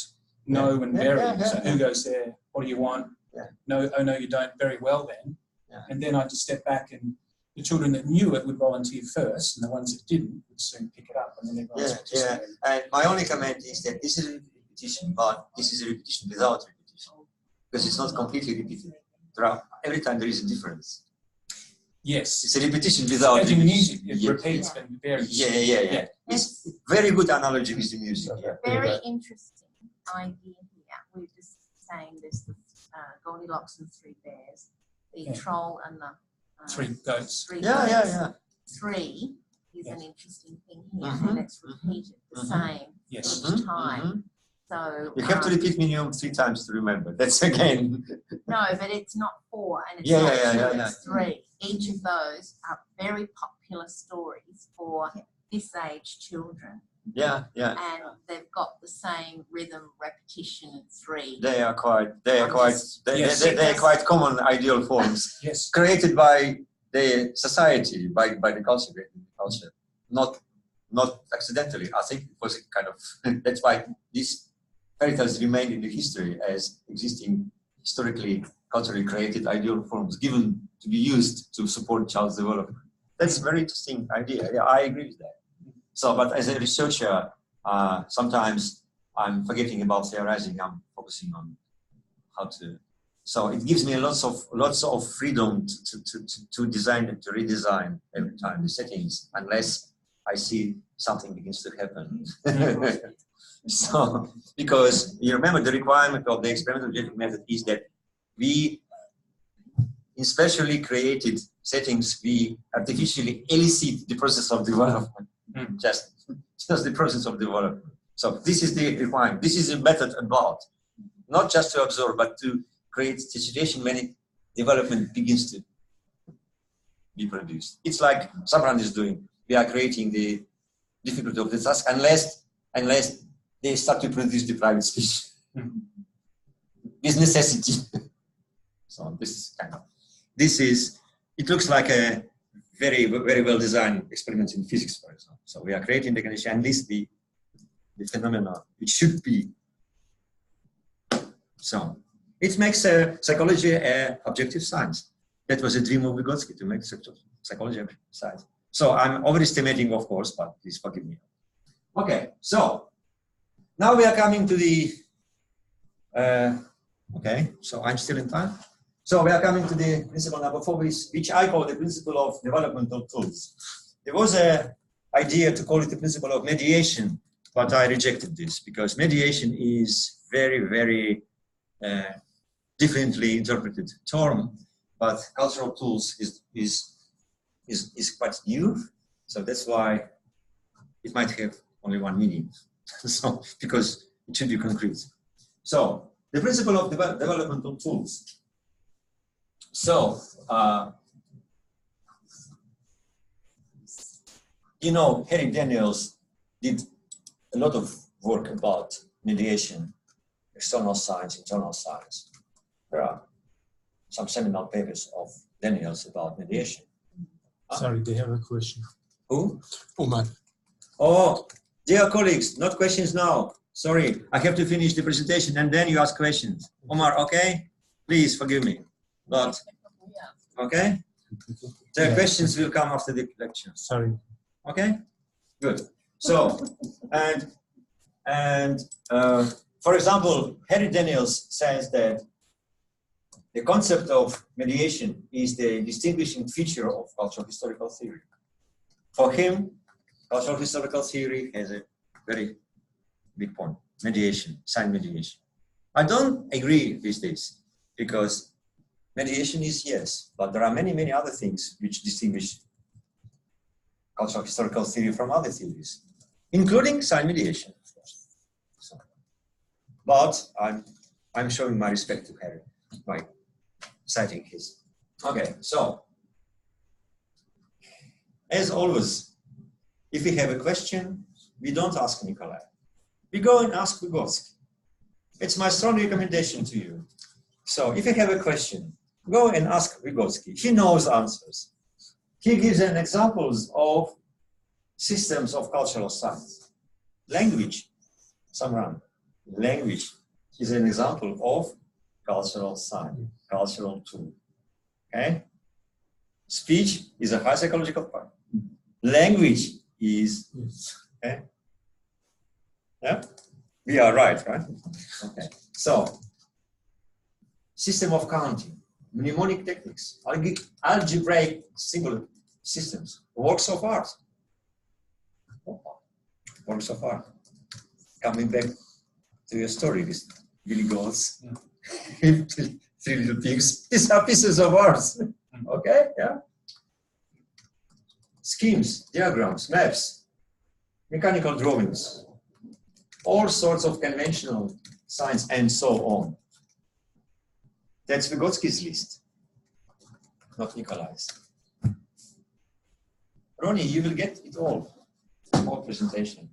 no, and very. So who goes there? What do you want? Yeah. No, oh no, you don't. Very well then. Yeah. And then I'd just step back, and the children that knew it would volunteer first, and the ones that didn't would soon pick it up, and then everyone else would Yeah. And my only comment is that this is a repetition, but this is a repetition without repetition, because it's not completely repeated. Every time there is a difference. Yes. It's a repetition without As in repetition. music, it repeats and varies. Yeah. It's very good analogy with the music. Yeah. Very interesting idea here. We're just saying there's the Goldilocks and 3 bears, the troll and the 3 goats. 3 Yeah. goats. 3 is an interesting thing here, and it's repeated the same Yes. each time. So You have to repeat minimum 3 times to remember. That's again. no, but it's not 4 and it's Yeah, not yeah, 2, yeah, it's 3. Each of those are very popular stories for this age children, Yeah. and they've got the same rhythm, repetition, and 3. They are quite Yes. they are quite common ideal forms Yes. created by the society, by the culture, not accidentally. I think it was a kind of that's why these fairy tales remain in the history as existing historically, culturally created ideal forms given to be used to support child's development. That's a very interesting idea. Yeah, I agree with that. So, but as a researcher, sometimes I'm forgetting about theorizing. I'm focusing on how to. So it gives me lots of freedom to design and to redesign every time the settings, unless I see something begins to happen. So, because you remember the requirement of the experimental objective method is that we, in specially created settings, we artificially elicit the process of development. Just the process of development. So this is the requirement. This is a method about not just to observe, but to create a situation when development begins to be produced. It's like Sabran is doing. We are creating the difficulty of the task unless they start to produce the private speech. It's necessity. So it looks like a very, very well designed experiment in physics, for example. So we are creating the condition, and this the phenomena it should be. So it makes psychology objective science. That was a dream of Vygotsky, to make psychology objective science. So I'm overestimating, of course, but please forgive me. Okay, so now we are coming to the. Okay, so I'm still in time. So we are coming to the principle number 4, which I call the principle of developmental tools. There was an idea to call it the principle of mediation, but I rejected this because mediation is very, very differently interpreted term. But cultural tools is quite new, so that's why it might have only one meaning. So because it should be concrete. So the principle of developmental tools. So, Harry Daniels did a lot of work about mediation, external science, internal science. There are some seminal papers of Daniels about mediation. Sorry, they have a question. Who? Omar. Oh, dear colleagues, not questions now. Sorry, I have to finish the presentation and then you ask questions. Omar, okay? Please forgive me. But, okay? The questions will come after the lecture. Sorry. Okay? Good. So, for example, Harry Daniels says that the concept of mediation is the distinguishing feature of cultural historical theory. For him, cultural historical theory has a very big point, mediation, sign mediation. I don't agree with this because mediation is yes, but there are many, many other things which distinguish cultural historical theory from other theories, including sign mediation, of course. So, but I'm showing my respect to Harry by citing his. Okay, so as always, If we have a question, we don't ask Nikolai. We go and ask Vygotsky. It's my strong recommendation to you. So if you have a question, go and ask Vygotsky. He knows answers. He gives an examples of systems of cultural science. Language, Samran, language is an example of cultural science, cultural tool. Okay? Speech is a high psychological part. Language is, okay? Yeah? We are right? Okay. So, system of counting, mnemonic techniques, algebraic symbol systems, works of art. Works of art. Coming back to your story, this Billy Gold's Three Little Pigs. These are pieces of art. Okay, yeah. Schemes, diagrams, maps, mechanical drawings, all sorts of conventional science, and so on. That's Vygotsky's list, not Nikolai's. Ronnie, you will get it all presentation.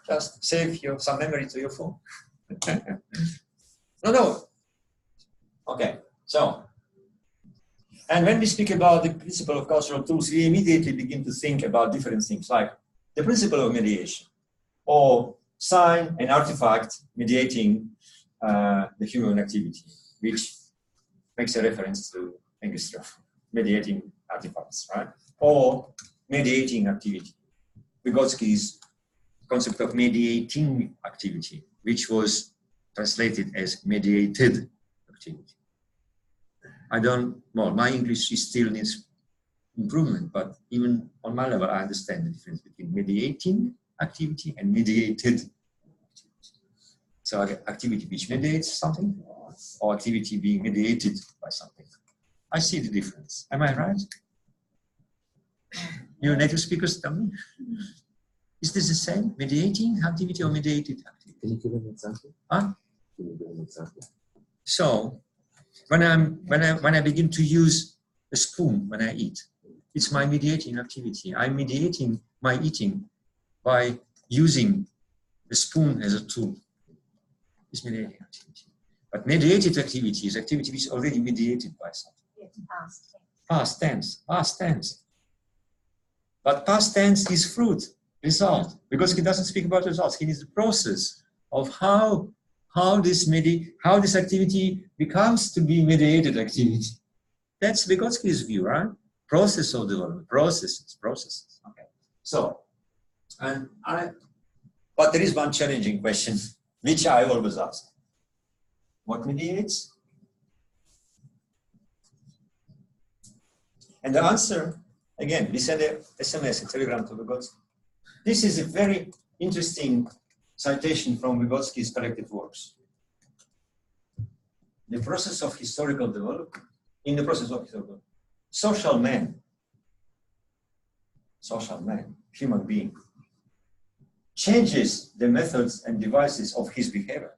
Just save some memory to your phone. No. Okay, so, and when we speak about the principle of cultural tools, we immediately begin to think about different things, like the principle of mediation, or sign and artifact mediating the human activity, which makes a reference to Engström, mediating artifacts, right? Or mediating activity. Vygotsky's concept of mediating activity, which was translated as mediated activity. My English still needs improvement, but even on my level, I understand the difference between mediating activity and mediated activity. So activity which mediates something, or activity being mediated by something. I see the difference. Am I right? You native speakers, tell me. Is this the same? Mediating activity or mediated activity? Can you give an example? Huh? Can you give an example? So, when I begin to use a spoon when I eat, it's my mediating activity. I'm mediating my eating by using the spoon as a tool. It's mediating activity. But mediated activity is activity which is already mediated by something. It's past tense. Past tense, past tense. But past tense is fruit, result, because he doesn't speak about results. He needs the process of how this activity becomes to be mediated activity. That's Vygotsky's view, right? Process of development, processes. Okay. So, but there is one challenging question, which I always ask. What mediates? And the answer, again, we send a SMS, a telegram to Vygotsky. This is a very interesting citation from Vygotsky's collected works. The process of historical development, in the process of historical development, social man, human being, changes the methods and devices of his behavior,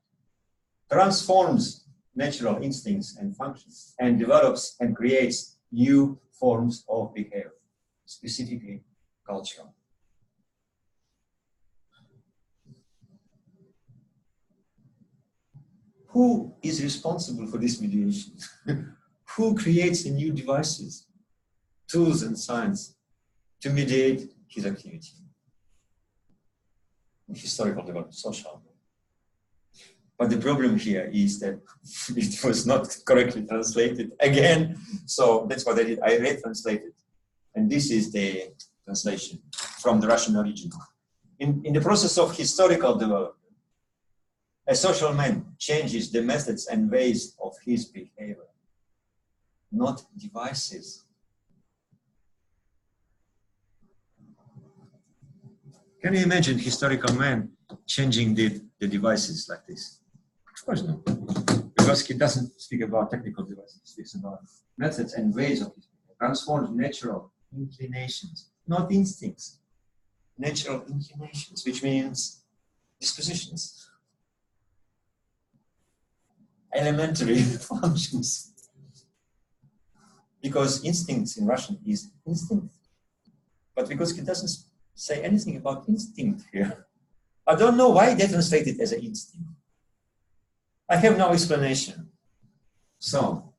transforms natural instincts and functions, and develops and creates new forms of behavior, specifically cultural. Who is responsible for this mediation? Who creates the new devices, tools and science to mediate his activity? Historical development, social. But the problem here is that it was not correctly translated again. So that's what I did. I retranslated. And this is the translation from the Russian original. In the process of historical development, a social man changes the methods and ways of his behavior, not devices. Can you imagine historical man changing the devices like this? Of course not. Because he doesn't speak about technical devices, he speaks about methods and ways of his behavior. Transforms natural inclinations, not instincts. Natural inclinations, which means dispositions. Elementary functions. Because instincts in Russian is instinct. But because he doesn't say anything about instinct here. I don't know why they translate it as an instinct. I have no explanation. So,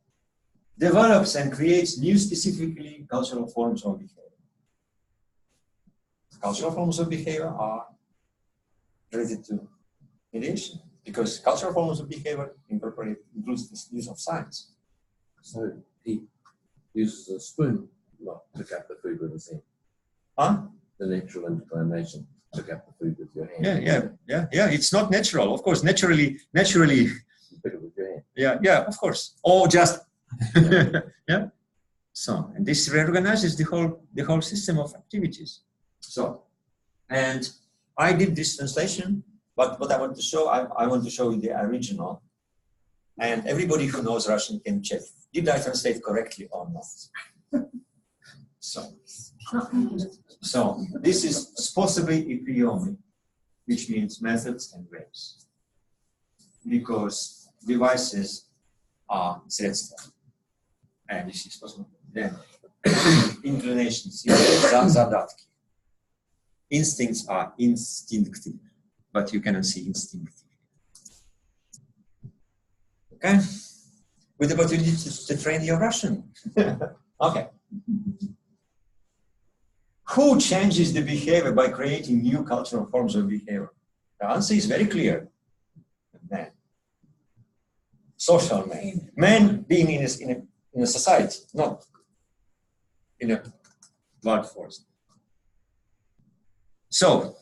develops and creates new specifically cultural forms of behavior. Cultural forms of behavior are related to mediation, because cultural forms of behavior includes the use of science. So he uses a spoon not to pick up the food with his hand. Huh? The natural inclination to pick up the food with your hand. Yeah. It's not natural, of course. Naturally. You pick it with your hand. Yeah, of course. Or just yeah. So, and this reorganizes the whole system of activities. So, and I did this translation, but what I want to show, I want to show you the original. And everybody who knows Russian can check. Did I translate correctly or not? So this is sposoby I priomy, which means methods and ways. Because devices are sredstva. And this is possible. Then inclinations, zadatki. Instincts are instinctive, but you cannot see instinctive. Okay? With the opportunity to train your Russian. Okay. Who changes the behavior by creating new cultural forms of behavior? The answer is very clear. Man. Social man. Man being in a society, not in a blood force. So,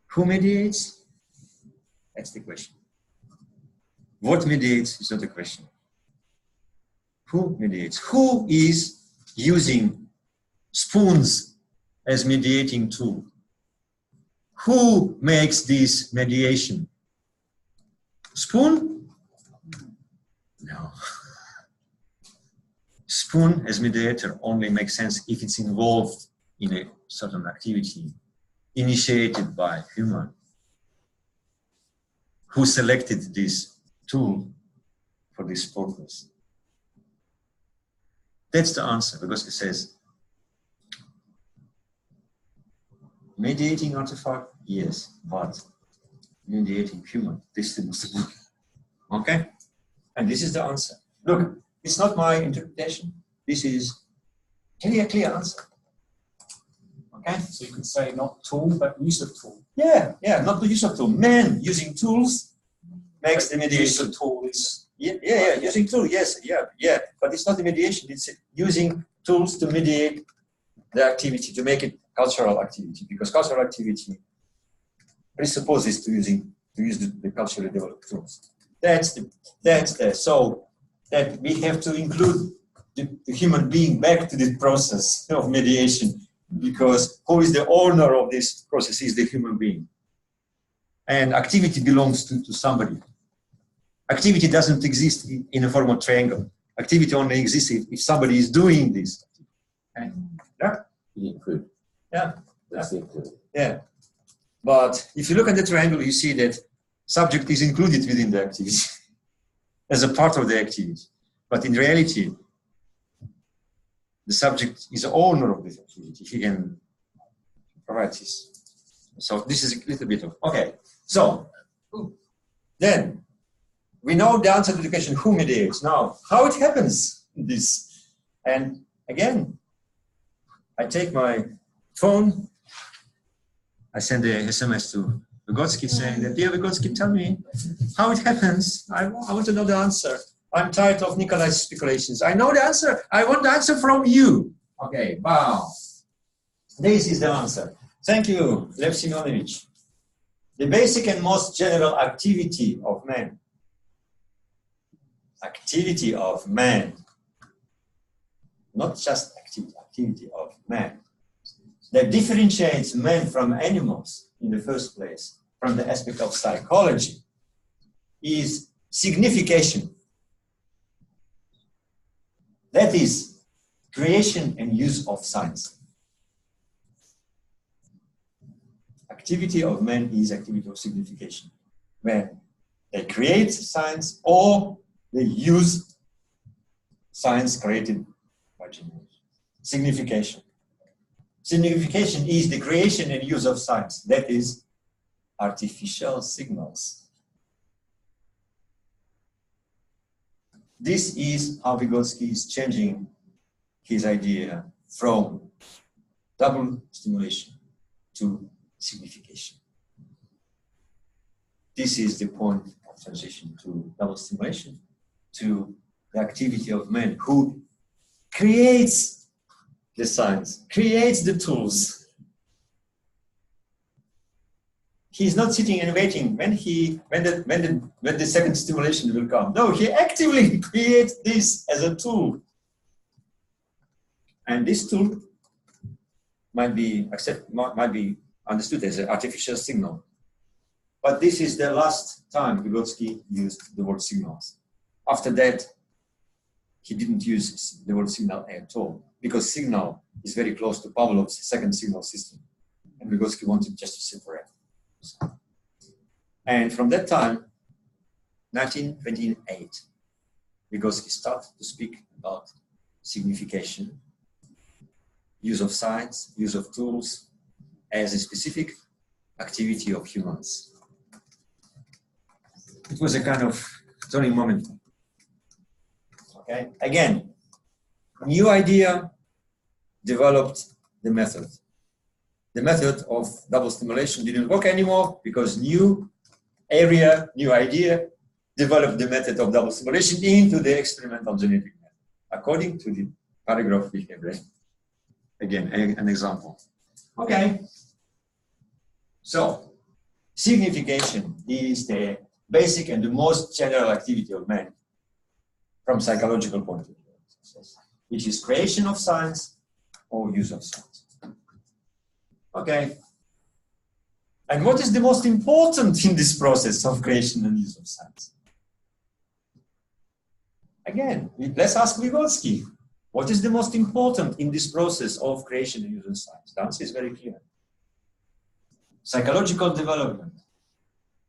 who mediates? That's the question. What mediates is not the question. Who mediates? Who is using spoons as mediating tool? Who makes this mediation? Spoon? No. Spoon as mediator only makes sense if it's involved in a certain activity initiated by human who selected this tool for this purpose. That's the answer, because it says mediating artifact, yes, but mediating human, this is the most important. Okay? And this is the answer. Look, it's not my interpretation. This is clear answer. Okay? So you could say not tool, but use of tool. Yeah, not the use of tool. Man using tools makes the mediation. Use of tool is Using tool, yes, but it's not the mediation. It's using tools to mediate the activity, to make it cultural activity, because cultural activity presupposes to use the culturally developed tools. So that we have to include the human being back to the process of mediation, because who is the owner of this process is the human being. And activity belongs to somebody. Activity doesn't exist in a form of triangle. Activity only exists if somebody is doing this. Okay? Yeah? Eating food. Yeah. That's the activity. Yeah. But if you look at the triangle, you see that subject is included within the activity as a part of the activity. But in reality, the subject is the owner of this activity. He can provide this. So this is a little bit of, okay. So then we know the answer to the question, who mediates? Now, how it happens, this? And again, I take my phone, I send a SMS to Vygotsky saying that, dear Vygotsky, tell me how it happens. I want to know the answer. I'm tired of Nikolai's speculations. I know the answer. I want the answer from you. Okay, wow. This is the answer. Thank you, Lev Semyonovich. The basic and most general activity of man. Activity of man. Not just activity of man. That differentiates man from animals in the first place, from the aspect of psychology, is signification. That is creation and use of science. Activity of man is activity of signification. When they create science or they use science created by generation. Signification. Signification is the creation and use of signs, that is, artificial signals. This is how Vygotsky is changing his idea from double stimulation to signification. This is the point of transition to double stimulation, to the activity of man who creates the signs, creates the tools. He's not sitting and waiting when the second stimulation will come. No, he actively creates this as a tool. And this tool might be understood as an artificial signal. But this is the last time Vygotsky used the word signals. After that, he didn't use the word signal at all, because signal is very close to Pavlov's second signal system. And Vygotsky wanted just to separate. And from that time, 1928, Vygotsky started to speak about signification, use of signs, use of tools as a specific activity of humans. It was a kind of turning moment. Okay, again, new idea developed the method. The method of double stimulation didn't work anymore because new area, new idea developed the method of double stimulation into the experimental genetic method, according to the paragraph we have read. Again, an example. Okay. So, signification is the basic and the most general activity of man from psychological point of view, which is creation of signs or use of signs. Okay. And what is the most important in this process of creation and use of signs? Again, let's ask Vygotsky. What is the most important in this process of creation and use of signs? The answer is very clear. Psychological development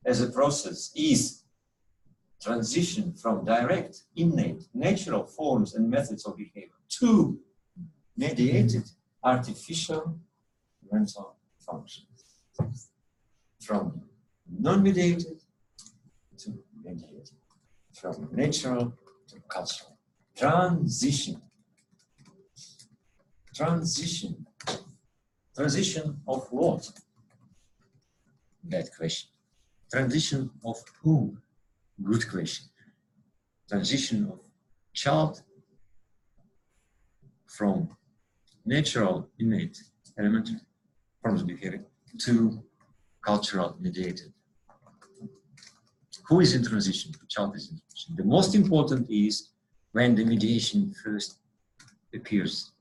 as a process is transition from direct, innate, natural forms and methods of behavior to mediated, artificial mental functions. From non-mediated to mediated. From natural to cultural. Transition. Transition. Transition of what? Bad question. Transition of whom? Good question. Transition of child from natural, innate, elementary forms of behavior to cultural, mediated. Who is in transition? The child is in transition. The most important is when the mediation first appears,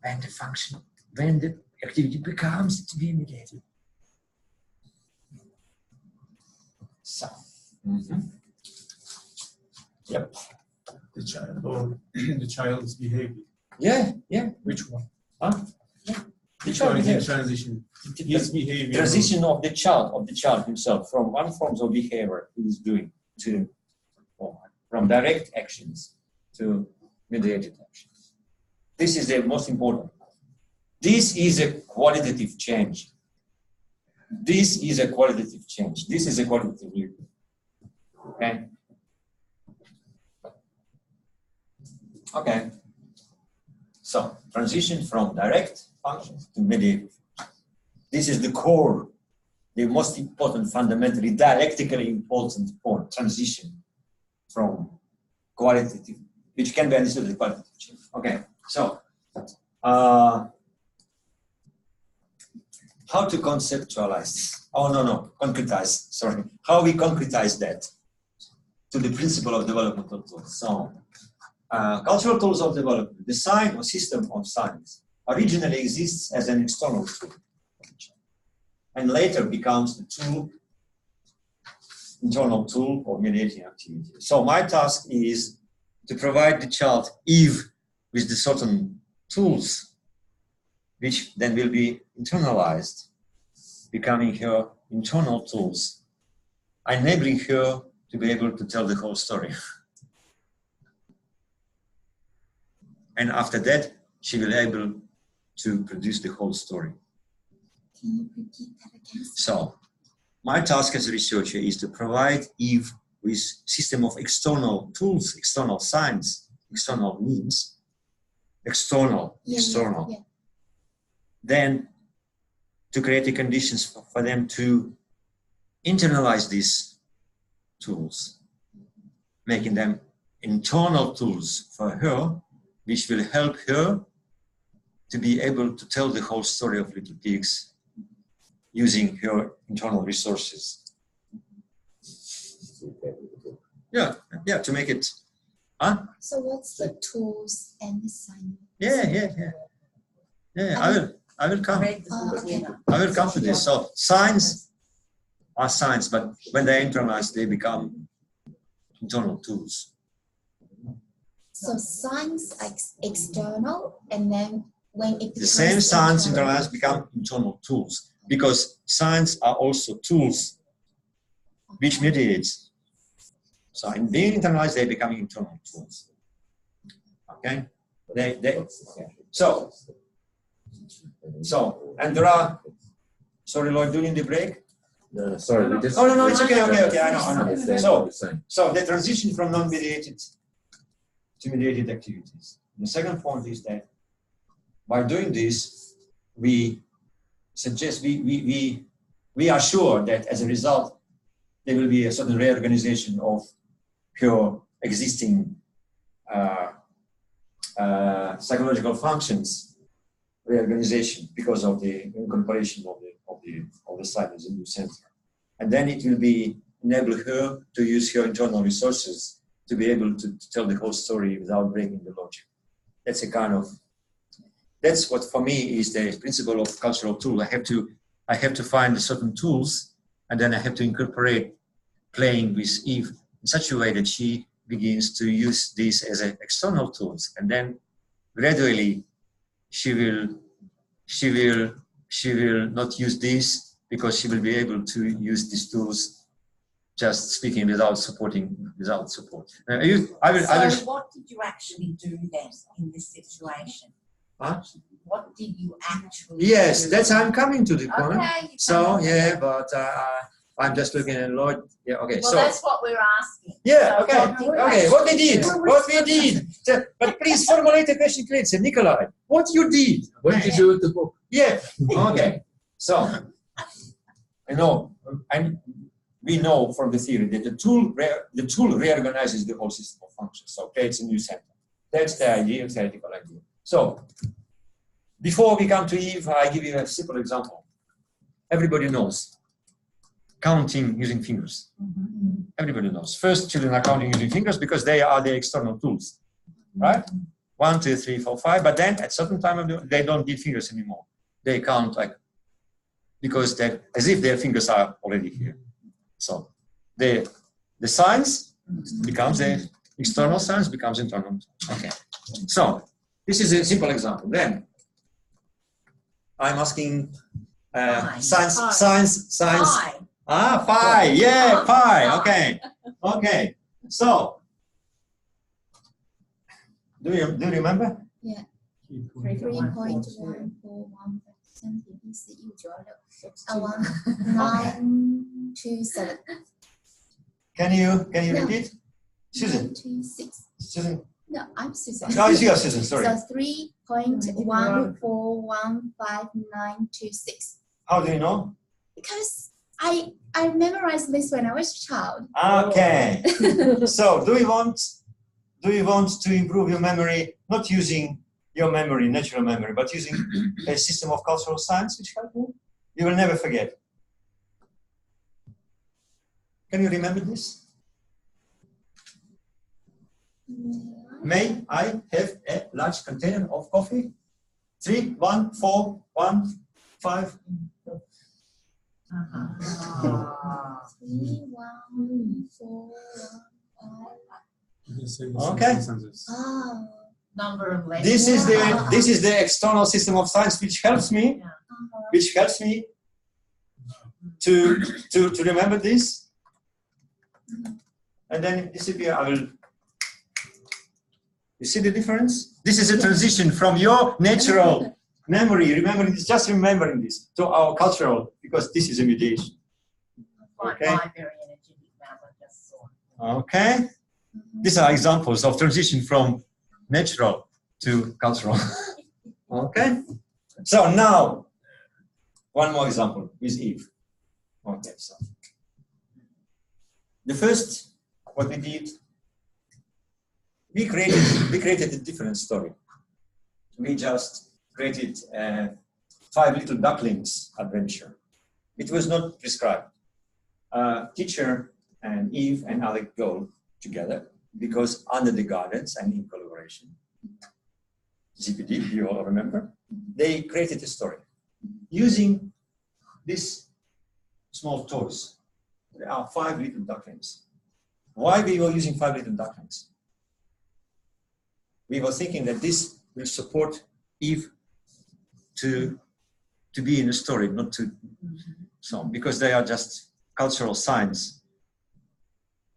when the function, when the activity becomes to be mediated. So, yep. The child or the child's behavior. Yeah, yeah. Which one? Huh? Yeah. The Which child one is in behavior. transition? His behavior. Transition of the child himself from one form of behavior he is doing to, from direct actions to mediated actions. This is the most important. This is a qualitative change. This is a qualitative change. This is a qualitative leap. Okay. Okay. So, transition from direct functions to mediated functions. This is the core, the most important, fundamentally, dialectically important point, transition from qualitative, which can be understood as qualitative change. Okay, so, how to conceptualize this? Oh, no, concretize, sorry. How we concretize that to the principle of developmental tools. So, cultural tools of development, the sign or system of signs originally exists as an external tool and later becomes the tool, internal tool of mediating activity. So my task is to provide the child Eve with the certain tools which then will be internalized, becoming her internal tools, enabling her to be able to tell the whole story. And after that, she will be able to produce the whole story. Can you repeat that again? So, my task as a researcher is to provide Eve with system of external tools, external science, external means, external. Yeah. Then to create the conditions for them to internalize these tools, making them internal tools for her, which will help her to be able to tell the whole story of Little Pigs using her internal resources. Yeah, to make it. Huh? So what's the tools and the sign? Yeah. I will come. Read the book, Okay. yeah. I will come to this. So signs are signs, but when they internalize, they become internal tools. So signs are external, and then when it The becomes same signs internal- internalized become internal tools, because signs are also tools which mediates. So in being internalized, they become internal tools. Okay? So, and there are, sorry Lloyd, during the break? No, sorry, we just. Oh, no, it's okay, I know. Understand So- what you're saying. So the transition from non-mediated to mediated activities. The second point is that by doing this, we suggest, we are sure that as a result, there will be a certain reorganization of pure existing psychological functions, reorganization because of the incorporation of the site as a new center. And then it will enable her to use her internal resources to be able to tell the whole story without breaking the logic. That's what for me is the principle of cultural tool. I have to find certain tools, and then I have to incorporate playing with Eve in such a way that she begins to use these as external tools, and then gradually she will not use these because she will be able to use these tools just speaking without support. So what did you actually do then in this situation? Huh? What did you actually Yes, do? that's how I'm coming to the point. Okay. you So can- yeah, but I'm just looking at Lloyd. Yeah, okay. Well, So that's what we're asking. yeah, So okay, what did you okay. What we actually did, do? what we did. But please formulate the question clearly. Say, Nikolai, what you did? What did you do with the book? Yeah. Okay. So we know from the theory that the tool reorganizes the whole system of functions. So creates a new center. That's the idea, theoretical idea. So before we come to Eve, I give you a simple example. Everybody knows counting using fingers. Everybody knows. First, children are counting using fingers because they are the external tools, right? 1, 2, 3, 4, 5. But then at certain time they don't need fingers anymore. They count because they're as if their fingers are already here. So the signs becomes the external signs becomes internal. Okay. So this is a simple example. Then I'm asking science. Hi. Pi. Yeah, pi. Okay. So do you remember? 3.141% 比 BCE 927. Can you repeat? Susan. 926. Susan. No, I'm Susan. No, it's yours, Susan. Sorry. So 3.1415926. How do you know? Because I memorized this when I was a child. Okay. So do you want to improve your memory, not using your memory, natural memory, but using a system of cultural science which help you? You will never forget. Can you remember this? May I have a large container of coffee? 3, 1, 4, 1, 5. 31415. Okay. Oh. Number of letters. This is the external system of science which helps me to remember this. And then disappear. You see the difference? This is a transition from your natural memory, remembering this, just remembering this to our cultural, because this is a mediation. Like Okay. my very energetic mouth I just saw. Okay. These are examples of transition from natural to cultural. Okay. So now, one more example with Eve. Okay. So the first, what we did, we created a different story. We just created 5 Little Ducklings adventure. It was not prescribed. Teacher and Eve and Alec go together because under the guidance and in collaboration, ZPD, you all remember, they created a story using these small toys. There are 5 little ducklings. Why we were using 5 little ducklings? We were thinking that this will support Eve to be in a story, not to song, because they are just cultural signs.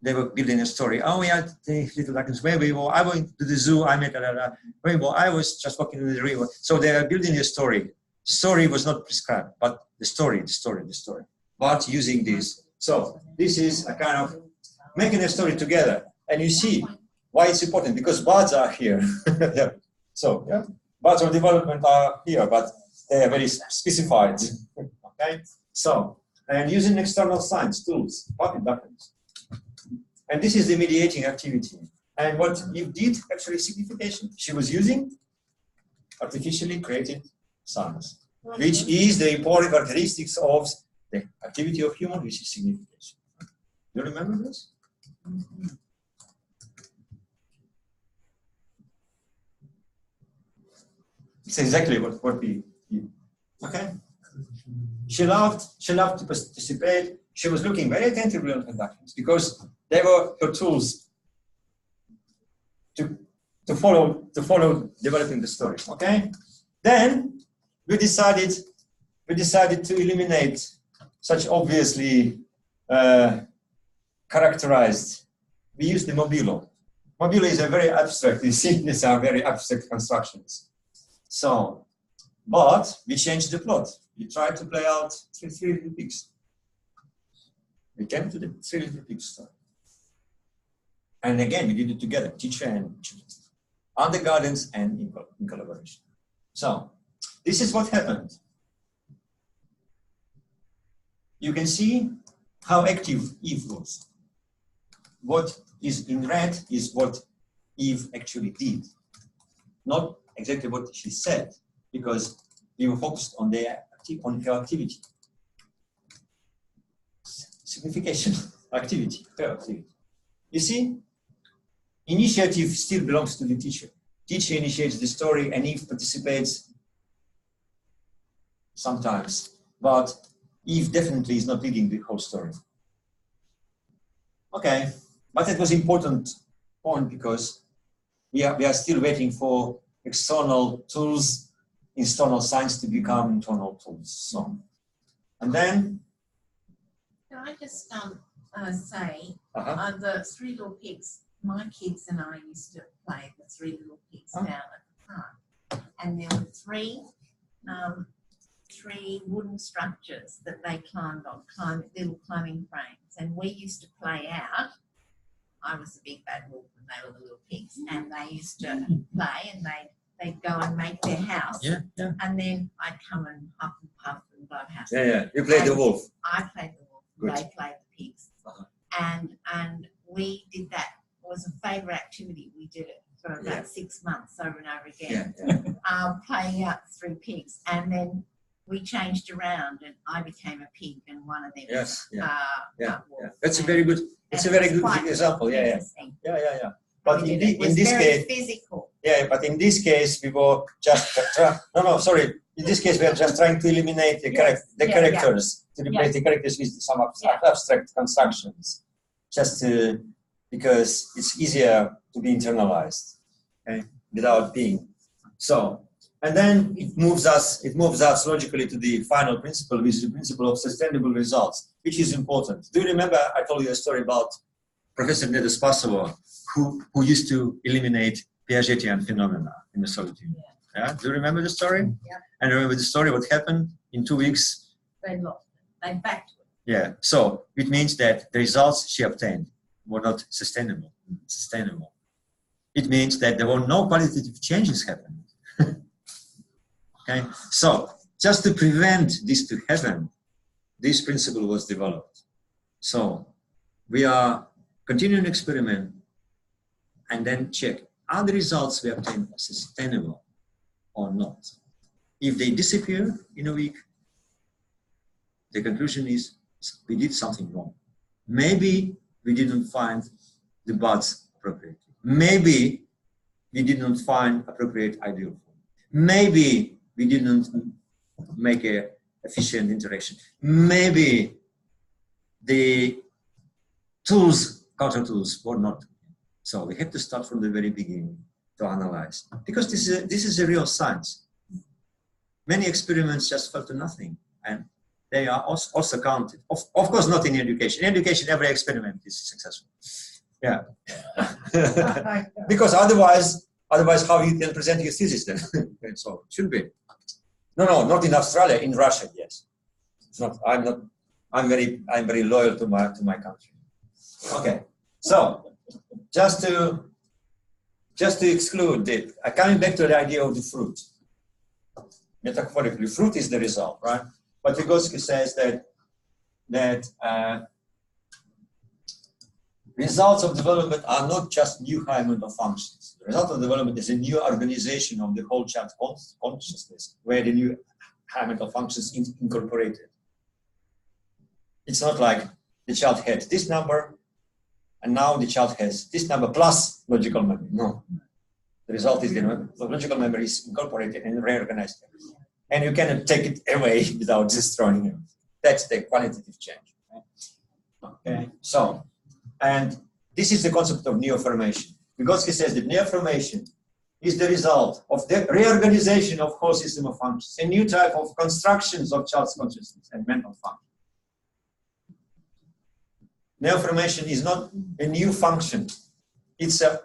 They were building a story. Oh yeah, the little ducklings. Where we were, I went to the zoo. I met where we were, I was just walking in the river. So they are building a story. The story was not prescribed, but the story. But using this, so this is a kind of making a story together, and you see why it's important, because birds are here. Yeah. So yeah, birds of development are here, but they are very specified. Okay. So and using external signs, tools, puppet ducklings. And this is the mediating activity. And what you did, actually signification. She was using artificially created signs, which is the important characteristics of the activity of human, which is signification. Do you remember this? It's exactly what we did. Okay? She loved to participate. She was looking very attentively on her ducklings because they were her tools to follow developing the story. Okay? Then we decided to eliminate such obviously characterized. We used the mobilo. Mobilo is a very abstract. You see, these are very abstract constructions. So, but we changed the plot. We tried to play out three little pigs. We came to the 3 little pigs story. And again, we did it together, teacher and children, under guidance and in collaboration. So, this is what happened. You can see how active Eve was. What is in red is what Eve actually did. Not exactly what she said, because we were focused on her activity. Signification, activity, her activity. You see, initiative still belongs to the teacher. Teacher initiates the story and Eve participates sometimes, but Eve definitely is not leading the whole story. Okay, but it was important point because we are still waiting for external tools, external signs to become internal tools. So, and then. Can I just say, the 3 Little Pigs, my kids and I used to play the 3 Little Pigs down at the park. And there were 3 wooden structures that they climbed on, little climbing frames. And we used to play out. I was the big bad wolf and they were the little pigs. And they used to play and they'd go and make their house. Yeah. And then I'd come and huff and puff and blow house. Yeah. You played the wolf. I played the wolf. Good. They played the pigs. And we did that. It was a favourite activity. We did it for about 6 months over and over again. Playing out the 3 pigs. And then we changed around and I became a pig and one of them That's a very good example. Yeah. But in this case, physical. Yeah, but in this case we were just in this case we are just trying to eliminate the characters, to replace the characters with some abstract constructions, just because it's easier to be internalized, okay, without being. So, and then it moves us logically to the final principle, which is the principle of sustainable results, which is important. Do you remember I told you a story about Professor Nedespasova, who used to eliminate Piagetian phenomena in the solitude? Yeah, do you remember the story? Yeah. And remember the story, what happened in 2 weeks? They lost it. They backed it. Yeah, so it means that the results she obtained were not sustainable. It means that there were no qualitative changes happening. Okay, so just to prevent this to happen, this principle was developed. So we are continuing experiment and then check, are the results we obtain sustainable or not? If they disappear in a week, the conclusion is we did something wrong. Maybe we didn't find the buds appropriately. Maybe we didn't find appropriate ideal form. Maybe we didn't make an efficient interaction. Maybe the tools, cultural tools, were not. So we have to start from the very beginning to analyze, because this is a real science. Many experiments just fell to nothing, and they are also counted. Of course, not in education. In education, every experiment is successful. Yeah, because otherwise, how you can present your thesis then? So it should be. No, not in Australia. In Russia, yes. It's not. I'm very loyal to my country. Okay, so just to exclude it, coming back to the idea of the fruit. Metaphorically, fruit is the result, right? But Vygotsky says that results of development are not just new higher mental functions. The result of development is a new organization of the whole child consciousness, where the new higher mental functions incorporated. It's not like the child had this number, and now the child has this number plus logical memory. No. The result is the logical memory is incorporated and reorganized. And you cannot take it away without destroying it. That's the qualitative change. Okay, so, and this is the concept of neo-formation. Vygotsky says that neo-formation is the result of the reorganization of whole system of functions, a new type of constructions of child's consciousness and mental function. Neo-formation is not a new function. It's a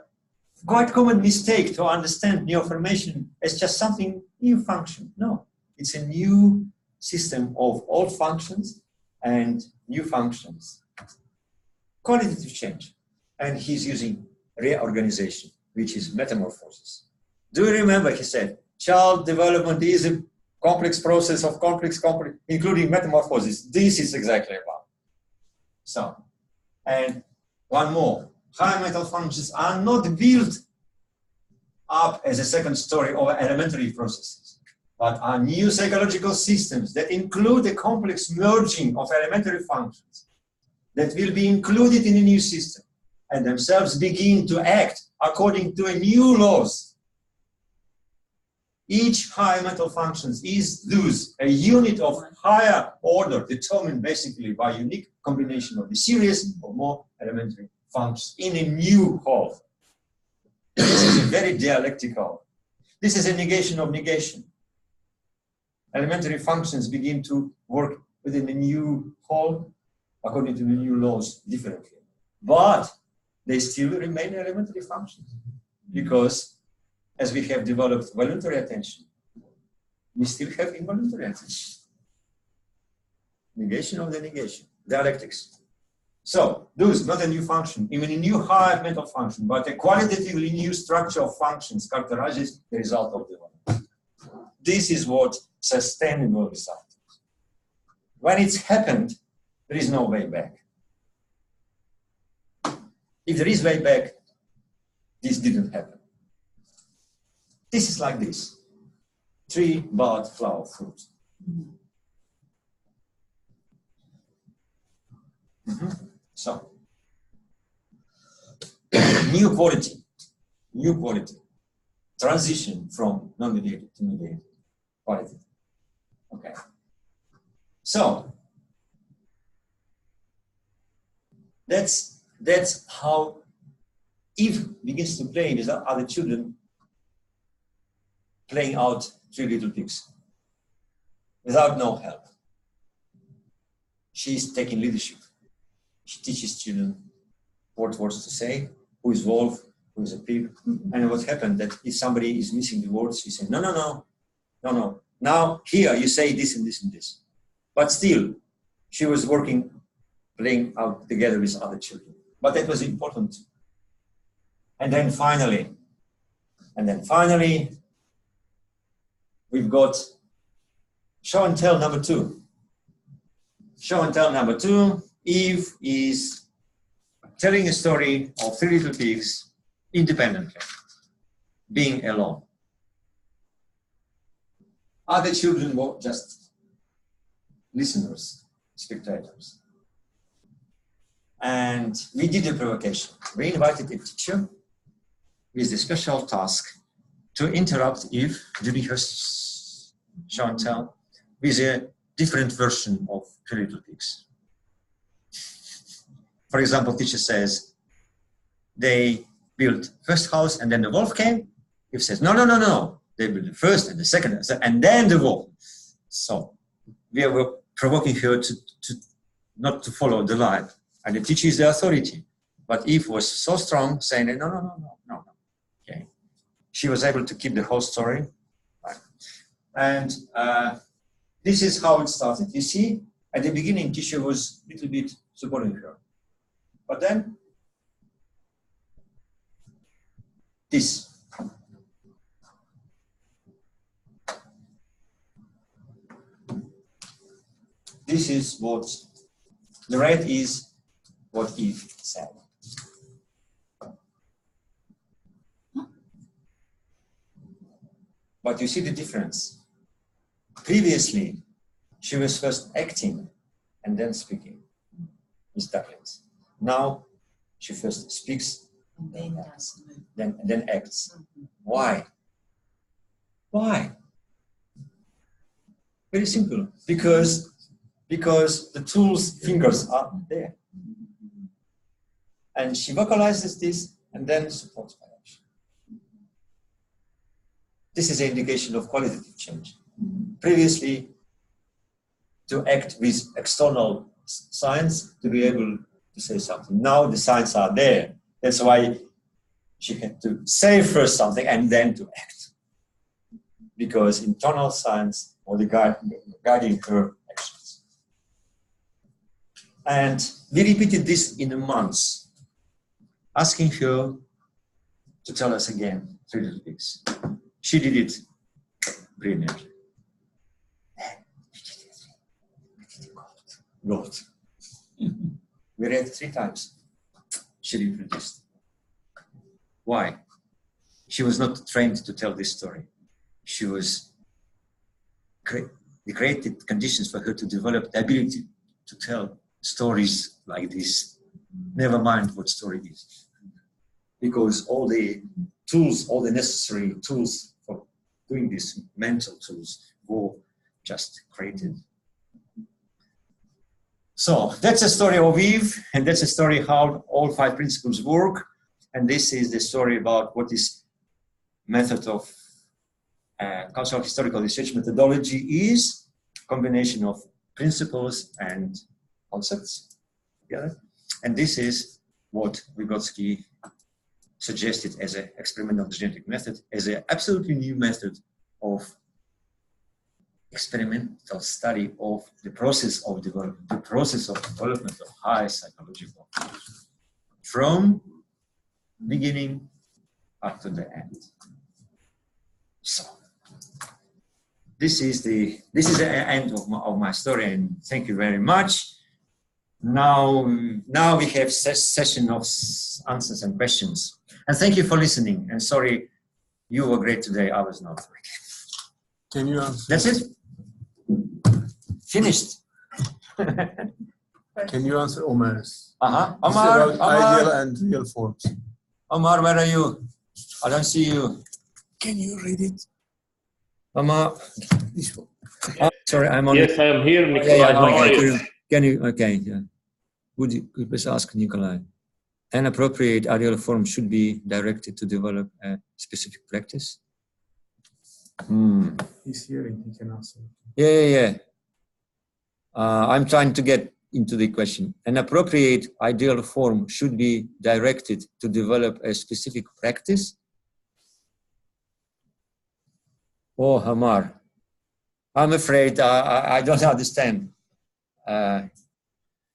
quite common mistake to understand neo-formation as just something new function. No, it's a new system of old functions and new functions. Qualitative change. And he's using reorganization, which is metamorphosis. Do you remember, he said, child development is a complex process of complex, including metamorphosis. This is exactly about. So, and one more. Higher mental functions are not built up as a second story of elementary processes, but are new psychological systems that include a complex merging of elementary functions that will be included in a new system and themselves begin to act according to a new laws. Each higher mental functions is thus a unit of higher order determined basically by unique combination of the series of more elementary functions in a new whole. This is a very dialectical. This is a negation of negation. Elementary functions begin to work within a new whole according to the new laws differently. But they still remain elementary functions because as we have developed voluntary attention, we still have involuntary attention. Negation of the negation, dialectics. So, those, not a new function, even a new higher mental function, but a qualitatively new structure of functions characterizes the result of development. This is what sustainable result is. When it's happened, there is no way back. If there is way back, this didn't happen. This is like this. Tree, bud, flower, fruit. So, new quality, transition from non-mediated to mediated quality. Okay. So, that's how Eve begins to play with other children, playing out Three Little Pigs without no help. She's taking leadership. She teaches children what words to say, who is wolf, who is a pig. And what happened that if somebody is missing the words, you say, no. Now here you say this and this and this. But still, she was working, playing out together with other children. But that was important. And then finally, we've got show and tell number 2. Show and tell number 2, Eve is telling a story of 3 little pigs independently, being alone. Other children were just listeners, spectators. And we did a provocation. We invited a teacher with the special task to interrupt Eve during her show and tell with a different version of 3 little pigs. For example, teacher says, they built first house and then the wolf came. Eve says, no. They built the first and the second and then the wolf. So we were provoking her to not to follow the line. And the teacher is the authority. But Eve was so strong, saying, no. Okay. She was able to keep the whole story. Right. And this is how it started. You see, at the beginning, teacher was a little bit supporting her. But then, this. This is what, the red is what Eve said. But you see the difference. Previously, she was first acting and then speaking with ducklings. Now, she first speaks and then acts. Why? Why? Very simple. Because the tool's fingers are there. And she vocalizes this and then supports by action. This is an indication of qualitative change. Previously, to act with external signs to be able to say something. Now the signs are there. That's why she had to say first something and then to act. Because internal signs or the guiding her actions. And we repeated this in a month, asking her to tell us again 3 little pigs. She did it brilliantly. Gold. We read 3 times. She reproduced. Why? She was not trained to tell this story. She was created conditions for her to develop the ability to tell stories like this. Never mind what story is. Because all the tools, all the necessary tools for doing this, mental tools, were just created. So that's a story of Eve, and that's a story how all 5 principles work. And this is the story about what is method of cultural historical research methodology is, combination of principles and concepts together. And this is what Vygotsky suggested as an experimental genetic method, as an absolutely new method of experimental study of the process of development, of high psychological from beginning up to the end. So this is the end of my story, and thank you very much. Now we have session of answers and questions, and thank you for listening. And sorry, you were great today. I was not. Can you answer? That's it. Finished. Can you answer Omar's? Omar, Ideal and real forms. Omar, where are you? I don't see you. Can you read it? Omar. Sorry, I'm on. Yes, I am here, Nikolai. How are you? Can you? Okay. Yeah. Would you please ask Nikolai? An appropriate ideal form should be directed to develop a specific practice. He's hearing. He can answer. Yeah. I'm trying to get into the question. An appropriate ideal form should be directed to develop a specific practice. Oh, Hamar, I'm afraid I don't understand.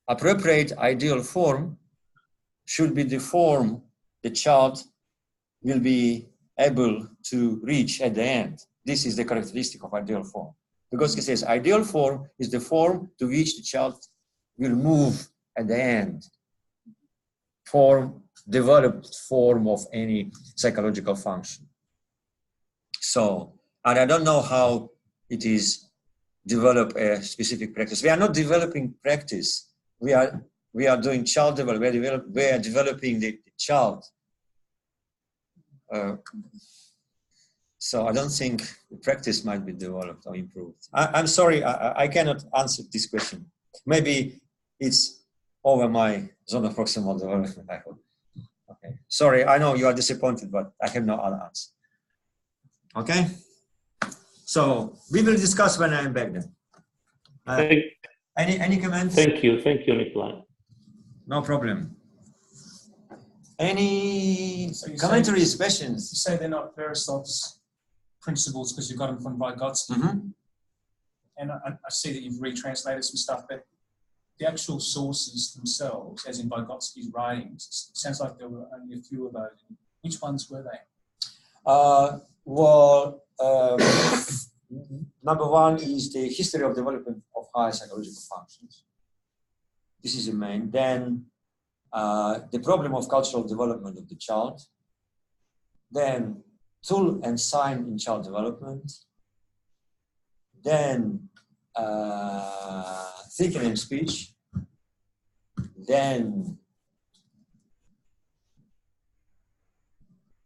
Appropriate ideal form should be the form the child will be able to reach at the end. This is the characteristic of ideal form. Because it says ideal form is the form to which the child will move at the end. Developed form of any psychological function. So, and I don't know how it is develop a specific practice. We are not developing practice. We are doing child development. We are developing the child. So I don't think the practice might be developed or improved. I'm sorry, I cannot answer this question. Maybe it's over my zone of proximal development, I hope. Okay. Sorry, I know you are disappointed, but I have no other answer. Okay? So we will discuss when I am back then. Any comments? Thank you, Nikolai. No problem. Any commentaries, questions? You say they're not Veresov's principles because you got them from Vygotsky. And I see that you've retranslated some stuff, but the actual sources themselves, as in Vygotsky's writings, it sounds like there were only a few of those. Which ones were they? Number one is the history of development of higher psychological functions. This is the main. Then the problem of cultural development of the child. Then tool and sign in child development. Then thinking and speech. Then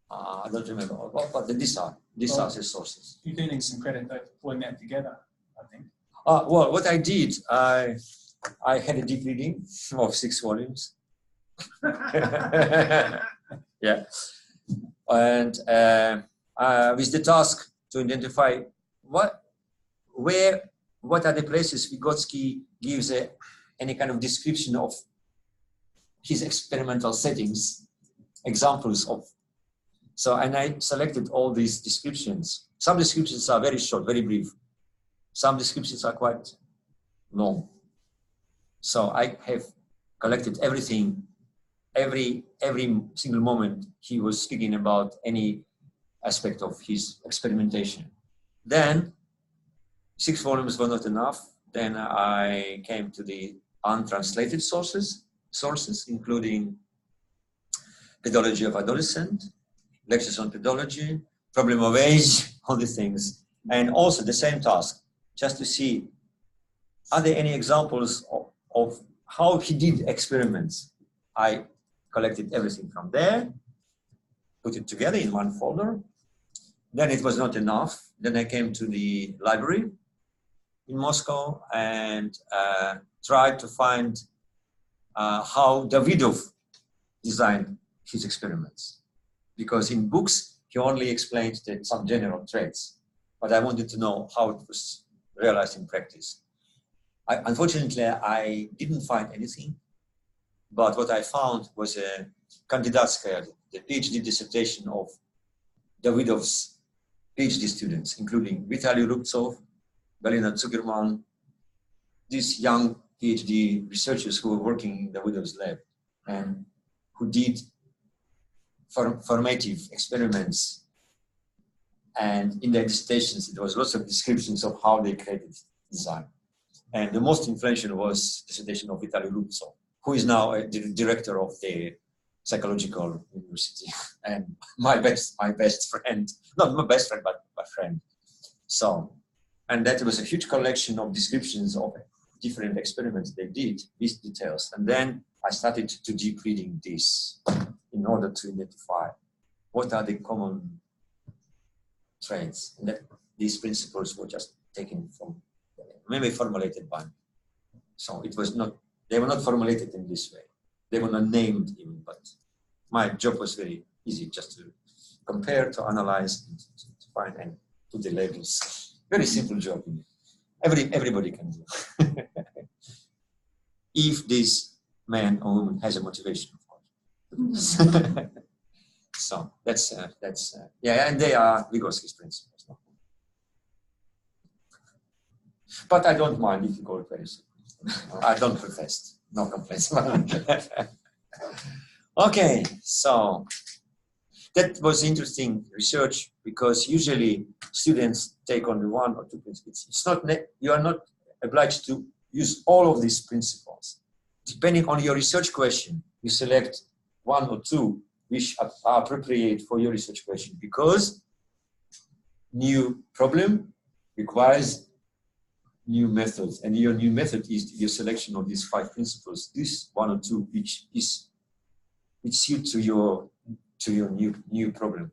I don't remember, but these are the sources. You do need some credit though for pulling that together, I think. Well, what I did, I had a deep reading of 6 volumes. Yeah, and with the task to identify what are the places Vygotsky gives any kind of description of his experimental settings, examples of. So, and I selected all these descriptions. Some descriptions are very short, very brief. Some descriptions are quite long. So I have collected everything, every single moment he was speaking about any aspect of his experimentation. Then 6 volumes were not enough. Then I came to the untranslated sources, including Pedology of Adolescent, Lectures on Pedology, Problem of Age, all these things. And also the same task, just to see, are there any examples of how he did experiments? I collected everything from there, put it together in one folder. Then it was not enough. Then I came to the library in Moscow and tried to find how Davidov designed his experiments. Because in books, he only explained some general traits, but I wanted to know how it was realized in practice. Unfortunately, I didn't find anything, but what I found was a kandidatskaya, the PhD dissertation of Davidov's PhD students, including Vitaly Rubtsov, Galina Zuckerman, these young PhD researchers who were working in Davidov's lab and who did formative experiments. And in their dissertations, there was lots of descriptions of how they created design. And the most influential was the dissertation of Vitaly Rubtsov, who is now a director of the psychological university and my best friend, not my best friend, but my friend. So, and that was a huge collection of descriptions of different experiments they did with details. And then I started to deep reading this in order to identify what are the common traits. And that these principles were just taken from, maybe formulated by me. So it was not, they were not formulated in this way. They were not named even, but my job was very easy, just to compare, to analyze, and to find and put the labels. Very simple job. Everybody can do. if this man or woman has a motivation, of course. So that's yeah, and they are Vygotsky's principles. No? But I don't mind if you go very simple. I don't protest. No complaints. Okay, so that was interesting research because usually students take only one or two principles. It's not you are not obliged to use all of these principles. Depending on your research question, you select one or two which are appropriate for your research question because new problem requires new methods, and your new method is your selection of these 5 principles. This one or two which suit to your new problem.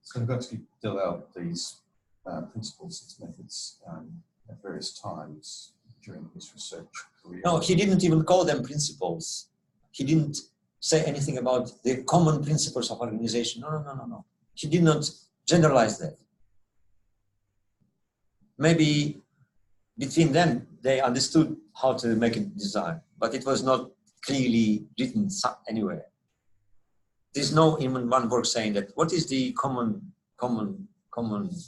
So Vygotsky developed these principles and methods at various times during his research career. No, he didn't even call them principles. He didn't say anything about the common principles of organization. No. He did not generalize that. Maybe between them, they understood how to make a design, but it was not clearly written anywhere. There's no even one work saying that what is the common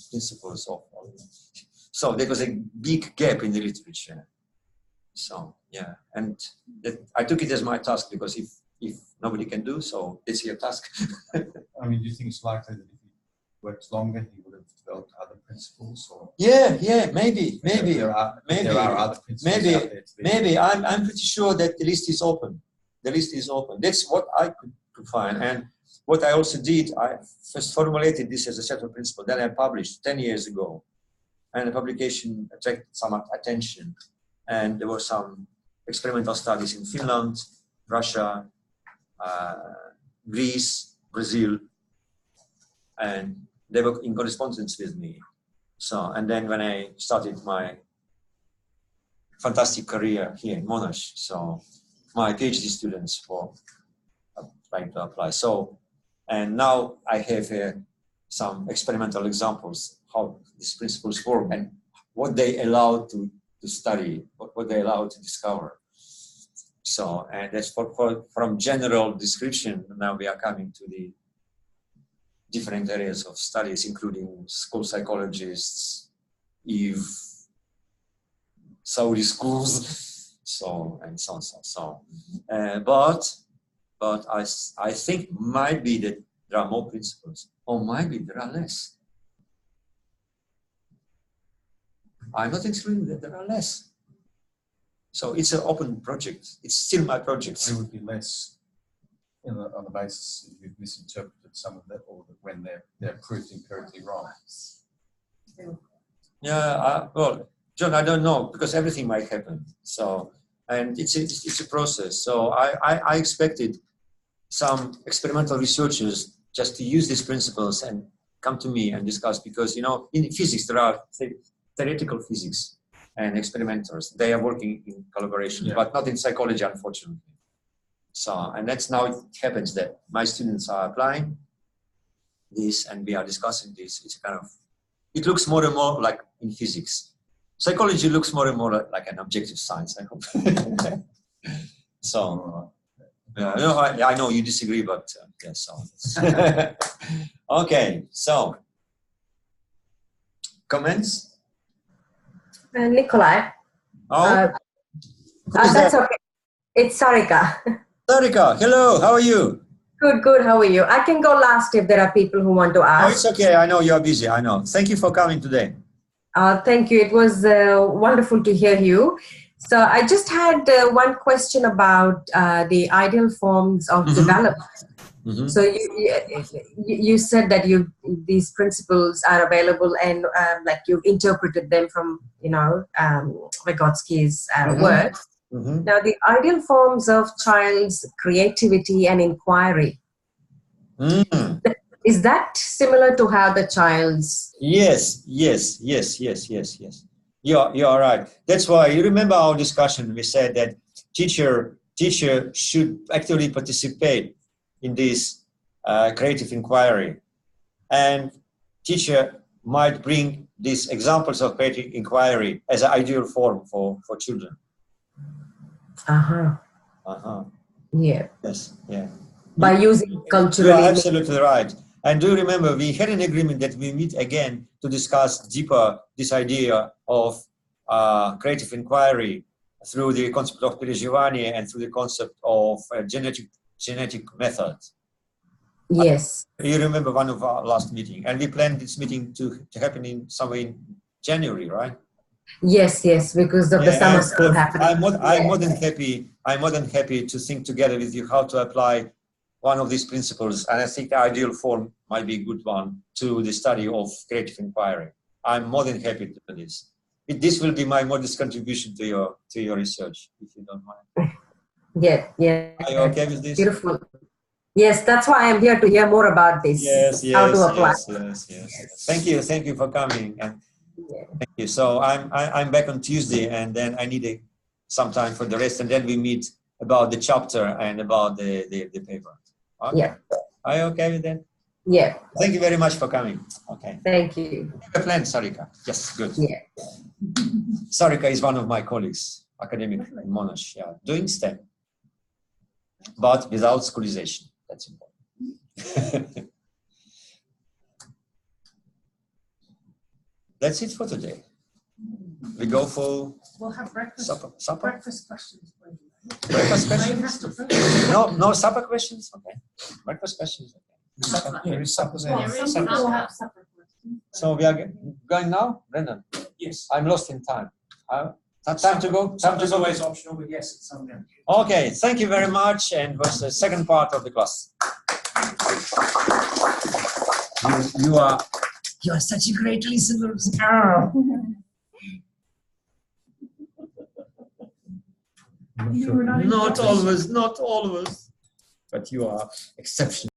principles of organization. So there was a big gap in the literature. So yeah, and I took it as my task because if nobody can do so, it's your task. I mean, do you think it's likely that if he worked longer, he would have developed other principles? Or Yeah, maybe. There are other principles out there. Maybe. I'm pretty sure that the list is open. The list is open. That's what I could find. And what I also did, I first formulated this as a set of principles. Then I published 10 years ago. And the publication attracted some attention. And there were some experimental studies in Finland, Russia, Greece, Brazil, and they were in correspondence with me. So, and then when I started my fantastic career here in Monash, so my PhD students were trying to apply. So, and now I have some experimental examples how these principles work and what they allow to study, what they allow to discover. So, and that's from general description, now we are coming to the different areas of studies, including school psychologists, Saudi schools, so, and so on. But I think might be that there are more principles, or might be there are less. I'm not excluding that there are less. So it's an open project. It's still my project. There would be less on the basis that you've misinterpreted some of that, or that when they're proved empirically wrong. Yeah, well, John, I don't know, because everything might happen. So, and it's a process. So I expected some experimental researchers just to use these principles and come to me and discuss, because, you know, in physics, there are theoretical physics and experimenters. They are working in collaboration, but not in psychology, unfortunately. So, and that's now it happens that my students are applying this and we are discussing this. It's kind of, it looks more and more like in physics. Psychology looks more and more like an objective science, I hope. So, I know you disagree, but yes. So. Okay, so comments? Nikolai. Oh, that's okay. It's Sarika. Sarika, hello, how are you? Good, how are you? I can go last if there are people who want to ask. Oh, it's okay, I know you're busy, I know. Thank you for coming today. Thank you, it was wonderful to hear you. So I just had one question about the ideal forms of development. Mm-hmm. So you said that these principles are available and like you've interpreted them from, you know, Vygotsky's works. Mm-hmm. Now, the ideal forms of child's creativity and inquiry, is that similar to how the child's... Yes. You are right. That's why, you remember our discussion, we said that teacher should actively participate in this creative inquiry. And teacher might bring these examples of creative inquiry as an ideal form for children. Yeah. Yes, yeah. By using You culturally. are absolutely right. And do remember, we had an agreement that we meet again to discuss deeper this idea of creative inquiry through the concept of переживание and through the concept of genetic methods. Yes. You remember one of our last meeting, and we planned this meeting to happen somewhere in January, right? Yes, because of the summer school happening. I'm more than happy to think together with you how to apply one of these principles, and I think the ideal form might be a good one to the study of creative inquiry. I'm more than happy to do this. This will be my modest contribution to your research, if you don't mind. Yeah. Are you okay with this? Beautiful. Yes, that's why I'm here to hear more about this. Yes. How to apply. Yes. Thank you for coming, and thank you. So I'm back on Tuesday, and then I need some time for the rest, and then we meet about the chapter and about the paper. Okay. Yeah. Are you okay with that? Yeah. Thank you very much for coming. Okay. Thank you. Plan, Sarika. Yes, good. Yeah. Sarika is one of my colleagues, academic in Monash, doing STEM, but without schoolization. That's important. That's it for today. We go for We'll have breakfast. supper. Breakfast questions, please. Breakfast questions? No supper questions? Okay. Breakfast questions? Okay. There is supper there. We'll have supper questions. So we are going now, Brendan? Yes. I'm lost in time. Time to go? Time is always optional, but yes, it's something. Okay, thank you very much, and was the second part of the class. You are such a great listener. Not always, but you are exceptional.